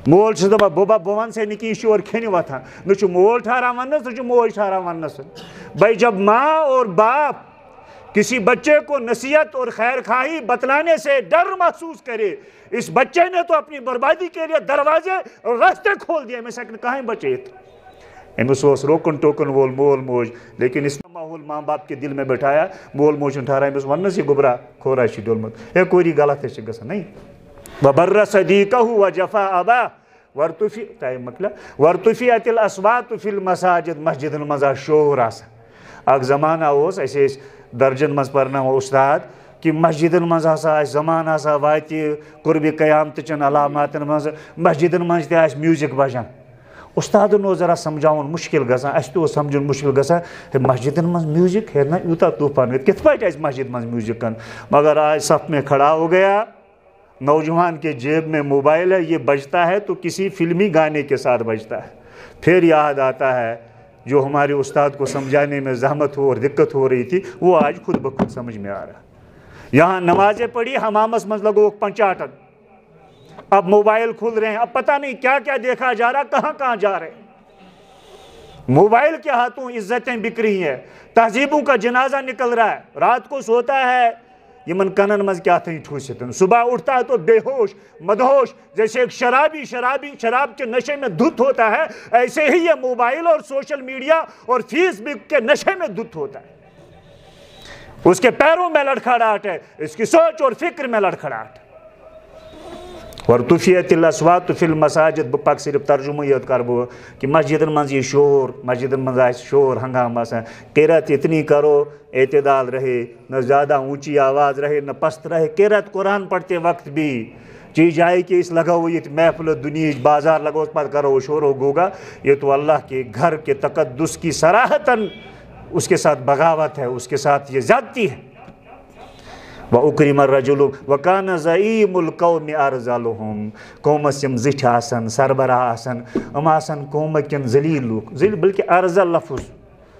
مول چھُس دَپان بہٕ وَنسے نہٕ کِہیٖنۍ یہِ چھُ اورٕ کھٮ۪نہِ وۄتھان نہ چھُ مول ٹھہران وَننَس نہ چھُ موج ٹھہران وَننَس. بھائی جب ماں اور باپ کسی بچے کو نصیحت اور خیر خواہی بتلانے سے ڈر محسوس کرے اس بچے نے تو اپنی بربادی کے لیے دروازے اور راستے کھول دیے. أمِس ہیٚکہِ نہٕ کٕہٕنۍ بچٲیِتھ. أمِس اوس روکُن ٹوکُن وول مول موج لیکن اس نے ماحول ماں باپ کے دل میں بٹھایا. مول موج چھُنہٕ ٹھہران أمِس وَننَس یہِ گوٚبرا کھورا چھُ ڈوٚلمُت ہے کوری غلط ہے چھِ گژھان نہیں. وبر صدیقہ وجفا ابا ورتفعت الاصوات فی المساجد. مسجدن منٛز آسہِ شور آسان. اکھ زمانہ اوس اَسہِ ٲسۍ درجن منٛز پرناوان استاد کہ مسجدن منٛز ہسا آسہِ زمانہٕ ہسا واتہِ قربِ قیامتٕچن علاماتن منٛز مسجدن منٛز تہِ آسہِ میوٗزک بجان. استادن اوس ذرا سمجھاوُن مُشکل گژھان اَسہِ تہِ اوس سمجھُن مُشکل گژھان ہے مسجدن منٛز میوٗزک ہے نہ یوٗتاہ طوٗفان کِتھ پٲٹھۍ آسہِ مسجد منٛز میوٗزک مگر آج صف میں کھڑا ہو گیا نوجوان کے جیب میں موبائل ہے یہ بجتا ہے تو کسی فلمی گانے کے ساتھ بجتا ہے. پھر یاد آتا ہے جو ہمارے استاد کو سمجھانے میں زحمت ہو اور دقت ہو رہی تھی وہ آج خود بخود سمجھ میں آ رہا. یہاں نمازیں پڑھی حمامس منٛز لگو پنچاٹن. اب موبائل کھل رہے ہیں اب پتہ نہیں کیا کیا دیکھا جا رہا کہاں کہاں جا رہے. موبائل کے ہاتھوں عزتیں بک رہی ہیں تہذیبوں کا جنازہ نکل رہا ہے. رات کو سوتا ہے یمن کنن مز کیا تھیں ٹھوست صبح اٹھتا ہے تو بے ہوش مدہوش جیسے ایک شراب کے نشے میں دھت ہوتا ہے ایسے ہی یہ موبائل اور سوشل میڈیا اور فیس بک کے نشے میں دھت ہوتا ہے. اس کے پیروں میں لڑکھڑاہٹ ہے اس کی سوچ اور فکر میں لڑکھڑاہٹ. ورتفعت الاصوات فی المساجد. بہ پک صرف ترجمہ یوت کر بہ کہ مسجدن منٛز یہ شور مسجدن منٛز آسہِ شور ہنگام آسان. قرت اتنی کرو اعتدال رہے نہ زیادہ اونچی آواز رہے نہ پست رہے. قرت قرآن پڑھتے وقت بھی چی جائے کہ اس لگاؤ یہ محفل دنیا بازار لگو اس پر کرو شور ہو گوگا. یہ تو اللہ کے گھر کے تقدس کی صراحتاً اس کے ساتھ بغاوت ہے اس کے ساتھ یہ زیادتی ہے. وَأُكْرِمَ الرَّجُلُ وَكَانَ زَعِيمُ الْقَوْمِ أَرْذَلُهُمْ. قومس یم زِٹھۍ آسان سربراہ آسان یِم آسان قوم کٮ۪ن ذلیل لوٗکھ بلکہ ارزل لفظ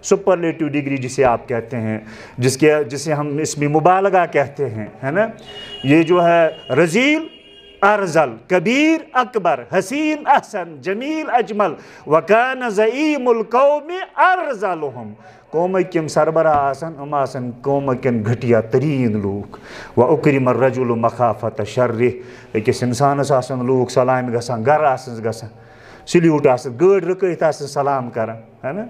سپرلیٹو ڈگری جسے آپ کہتے ہیں جسے ہم اسم مبالغہ کہتے ہیں ہے نا. یہ جو ہے رذیل ارزل کبیر اکبر حسین احسن جمیل اجمل. وَكَانَ زَعِيمُ الْقَوْمِ أَرْذَلُهُمْ. قومک یم سربراہ آسان یِم آسان قومک گھٹیا ترین لوٗکھ. وَأُكْرِمَ الرَّجُلُ مَخَافَةَ شَرِّهِ. أکِس اِنسانس آسان لوٗکھ سلامہِ گژھان گرٕ آسنس گژھان سلیوٗٹ آسان گٲڑۍ رُکٲیِتھ آسان سلام کران ہے نا.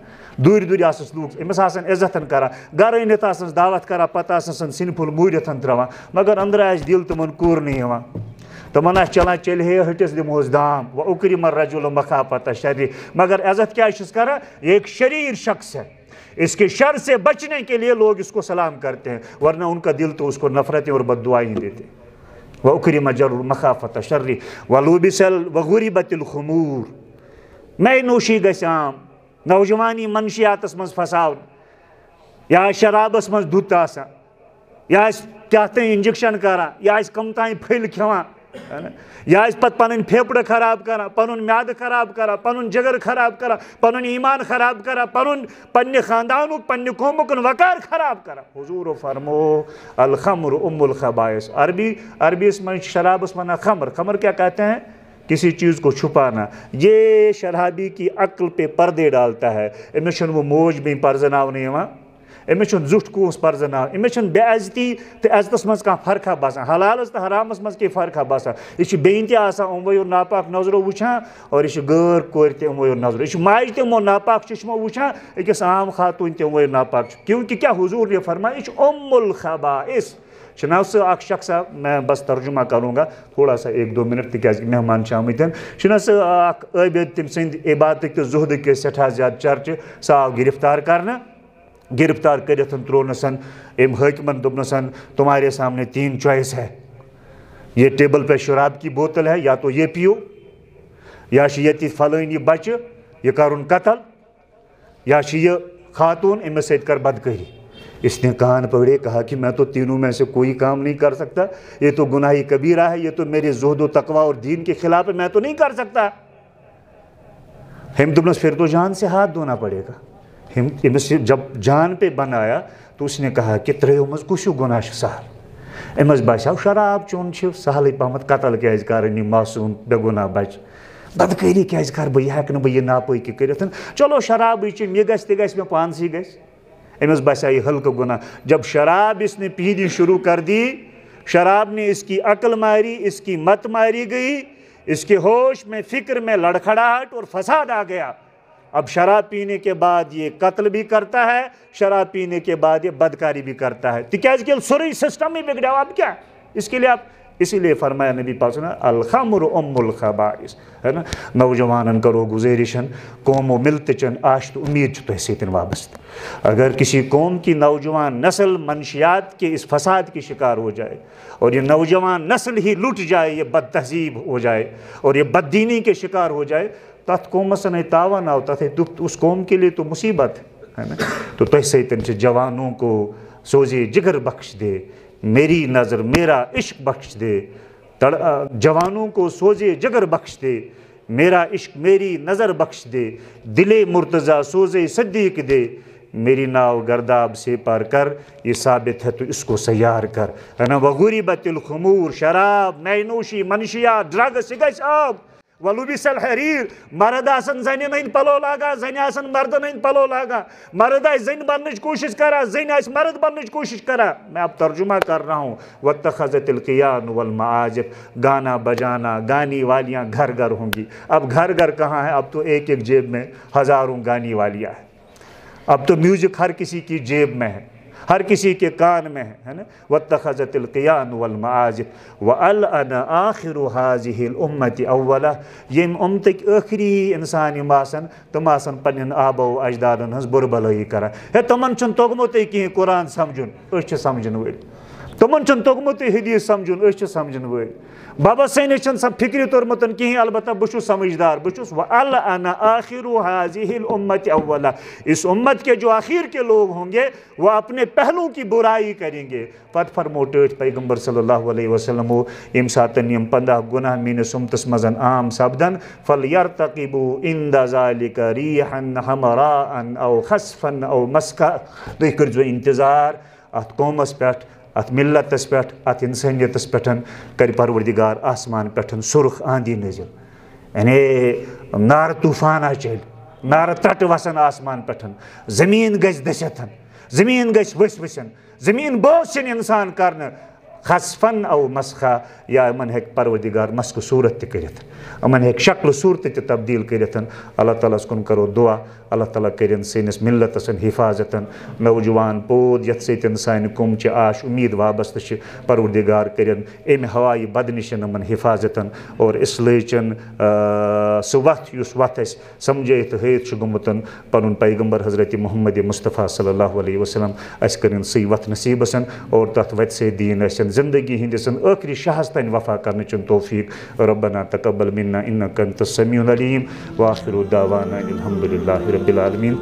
دوٗرِ آسنس لوٗکھ أمِس آسان عزتن کران گرٕ أنِتھ آسنس دعوت کران پتہٕ آسان سِنہِ پھوٚل موٗرِتھ تراوان مگر أنٛدرٕ آسہِ دِل تِمن کوٗرنہٕ یِوان. تِمن آسہِ چلان چلہِ ہے ہٹِس دِمہوس دام. وَأُكْرِمَ الرَّجُلُ مَخَافَةَ شَرِّهِ. مگر عزت کیا چھُس کران یہ ایک شریر شخص ہے اس کے شر سے بچنے کے لیے لوگ اس کو سلام کرتے ہیں ورنہ ان کا دل تو اس کو نفرتیں اور بد دعائیں دیتے. وَأُكْرِمَ الرَّجُلُ مَخَافَةَ شَرِّهِ. وَغُرِبَتِ الْخُمُورُ. مے نوشی گژھِ عام نوجوانی منشیاتس منٛز پھساون یا شرابس منٛز دھت آسان یا کیا تانۍ انجیکشن کران یا کم تانۍ پھٔلۍ کھٮ۪وان یا پتہٕ پنٕنۍ پھیپھڑٕ خراب کران پنُن میادٕ خراب کران پنُن جگر خراب کران پنُن ایمان خراب کران پننہِ خاندانُک پننہِ قومُک وقار خراب کران. حضور فرمو الخمر ام الخبائث. عربیس منٛز شرابس ونان خمر. خمر کیا کہتے ہیں کسی چیز کو چھپانا. یہ شرابی کی عقل پہ پردے ڈالتا ہے. أمِس چھُنہٕ وۄنۍ موج بیٚنہِ پرزناونہٕ یِوان أمِس چھُنہٕ زیُٹھ کوٗس پرزناوان أمِس چھُنہٕ بے عزتی تہٕ عزتس منٛز کانٛہہ فرقا باسان حلالس تہٕ حرامس منٛز کیٚنٛہہ فرقا باسان. یہِ چھِ بیٚنہِ تہِ آسان یِموٕیو ناپاک نظرو وٕچھان اور یہِ چھِ غٲر کورِ تہِ یِموٕیو نظرو. یہِ چھِ ماجہِ تہِ یِمو ناپاک چشمو وٕچھان أکِس عام خاتوٗن تہِ یِموٕیو ناپاک کیونکہ کیا حضور نے فرمایا یہِ چھُ ام الخبائث. چھُنہ سُہ اکھ شخصا میں بس ترجمہ کروں گا تھوڑا سا 1-2 منٹ تِکیازِ مہمان چھِ آمٕتۍ. چھُنہ سُہ اکھ عٲبِد تٔمۍ سٕنٛدۍ عبادتٕکۍ تہٕ زُہدٕکۍ ٲسۍ سٮ۪ٹھاہ زیادٕ چرچہِ سُہ آو گرفتار کرنہٕ. گرفتار کٔرِتھ ترٛوونَسن أمۍ حٲکِمن دوٚپنَسن تمہارے سامنے 3 چوائس ہے. یہ ٹیبل پہ شراب کی بوتل ہے یا تو یہ پیو یا چھِ ییٚتہِ فلٲنۍ یہِ بچہِ یہِ کرُن قتل یا چھِ یہِ خاتوٗن أمِس سۭتۍ کر بدکٲری. اس نے کان پکڑے، کہا کہ میں تو تینوں میں سے کوئی کام نہیں کر سکتا، یہ تو گناہ کبیرہ ہے، یہ تو میرے زہد و تقوی اور دین کے خلاف ہے، میں تو نہیں کر سکتا۔ ہم دپنس پھر تو جان سے ہاتھ دھونا پڑے گا۔ امس جب جان پہ بن آیا تو اس نے کہا کہ تریو مز کسو گناہ سہل، امس باسیو شراب چون سہل پہمت، قتل کیاز کرن معصوم بے گناہ بچ، بدکاری کیاز کر بہ، یہ ہیکہ نہ بہ یہ ناپاکی کرتھ، چلو شراب چن، یہ گژھِ تہ گژھِ مے پانسی گژھِ۔ امس باسیو یہ ہلکہ گناہ۔ جب شراب اس نے پینی شروع کر دی، شراب نے اس کی عقل ماری، اس کی مت ماری گئی، اس کے ہوش میں فکر میں لڑکھڑاہٹ اور فساد آ گیا۔ اب شراب پینے کے بعد یہ قتل بھی کرتا ہے، شراب پینے کے بعد یہ بدکاری بھی کرتا ہے، تکیاز کہ سورے سسٹم ہی بگڑا۔ اب کیا اس کے لیے آپ، اسی لیے فرمایا نبی پاک صلی اللہ علیہ وسلم الخمر ام الخبائث، ہے نا۔ نوجوانن کرو گزارشن، قومو ملتچن آشت امید تہ سۭتۍ وابستہ۔ اگر کسی قوم کی نوجوان نسل منشیات کے اس فساد کی شکار ہو جائے اور یہ نوجوان نسل ہی لٹ جائے، یہ بد تہذیب ہو جائے اور یہ بد دینی کے شکار ہو جائے، تت قومس نئے تاوان آو، تت اس قوم کے لیے تو مصیبت ہے نا۔ تو تہ سۭتۍ جوانوں کو سوزے جگر بخش دے، میری نظر میرا عشق بخش دے، جوانوں کو سوزے جگر بخش دے، میرا عشق میری نظر بخش دے، دل مرتضیٰ سوزے صدیق دے، میری ناو گرداب سے پار کر، یہ ثابت ہے تو اس کو سیار کر، ہے نا۔ وغربت الخمور، شراب، نئے نوشی، منشیات، ڈرگس، یہ گژھِ آب۔ ولبس الحریر، مرد آسن زنین ہند پلو لاگا، زن آسن مردن ہند پلو لاگا، مرد آس زن بننچ کوشش کرا، زن آس مرد بننچ کوشش کرا۔ میں اب ترجمہ کر رہا ہوں۔ واتخذت القیان والمعازف، گانا بجانا، گانی والیاں گھر گھر ہوں گی۔ اب گھر گھر کہاں ہے؟ اب تو ایک ایک جیب میں ہزاروں گانی والیاں ہیں۔ اب تو میوزک ہر کسی کی جیب میں ہے، ہر کسی کے کان میں ہے نا۔ واتخذت القیان والمعازف وَأَلْأَنَ آخِرُ هَذِهِ الْأُمَّةِ أَوَّلَهُ، یم امتک ٲخری انسان یم آسن، تم آسن پنن آبو اجدادن ہنز بربلٲیی کران۔ ہے تمن چھن توگمتے کہیں قرآن سمجھن، أسۍ چھِ سمجھن وٲلۍ۔ تمن چھن توگمتے حدیث سمجھن، أسۍ چھِ سمجھن وٲلۍ۔ بابا سینس چھن سب فکری تورمتن کہیں، البتہ بہ چھُس سمجھدار، بہ چھُس وَأَلْأَنَ آخِرُ هَذِهِ الْأُمَّةِ أَوَّلَهُ، اس امت کے جو آخر کے لوگ ہوں گے وہ اپنے پہلو کی برائی کریں گے۔ پت فرموٹ پیغمبر صلی اللہ علیہ وسلم یم ساتن یم 15 گناہ میانس امتس مزن عام سپدن، فَلْيَرْتَقِبُوا عِنْدَ ذَلِكَ رِيحًا حَمْرَاءً أَوْ خَسْفًا أَوْ مَسْكًا، تُہۍ کٔرۍزیو انتظار اتھ قومس پٮ۪ٹھ، ات ملتس پٮ۪ٹھ، ات انسانیتس پٮ۪ٹھ، کر پروردگار آسمان پٮ۪ٹھ سرخ آندی نازل، یعنی نار طوفانہ چل، نار ترٹ وسن آسمان پٮ۪ٹھ، زمین گژھِ دٔسِتھ، زمین گژھِ ؤسۍ ؤسِن، زمین بوز چھِنہٕ انسان کرنہٕ، خسفن او مسخا، یا یمن ہیٚکہِ پروردگار مسکہ صورت تہِ کٔرِتھ، یمن ہیٚکہِ شکل صورت تہِ تبدیل کٔرِتھ۔ اللہ تعالیٰ کُن کرو دعا، اللہ تعالیٰ کرن سٲنِس ملتس حفاظت، نوجوان پود یتھ سۭتۍ سانہِ قومچہِ آش امید وابستہٕ چھِ، پروردگار کرن امہِ ہوایہِ بد نِش یِمن حفاظت، اور اصلٲحچن سُہ وتھ یُس وتھ اسہِ سمجھٲیِتھ تہٕ ہٲیِتھ چھُ گوٚمُت پنُن پیغمبر حضرت محمد مصطفیٰ صلی اللہ علیہ وسلم، اسہِ کٔرِن سُے وتھ نصیٖبسن، اور تتھ وتہِ سۭتۍ دِیِن اسہِ زندگی ہندس ٲخری شاہس تانۍ وفا کرنٕچ توفیق۔ ربنا تقبل منا انك انت السميع العليم، واخر دعوانا الحمد لله رب العالمين۔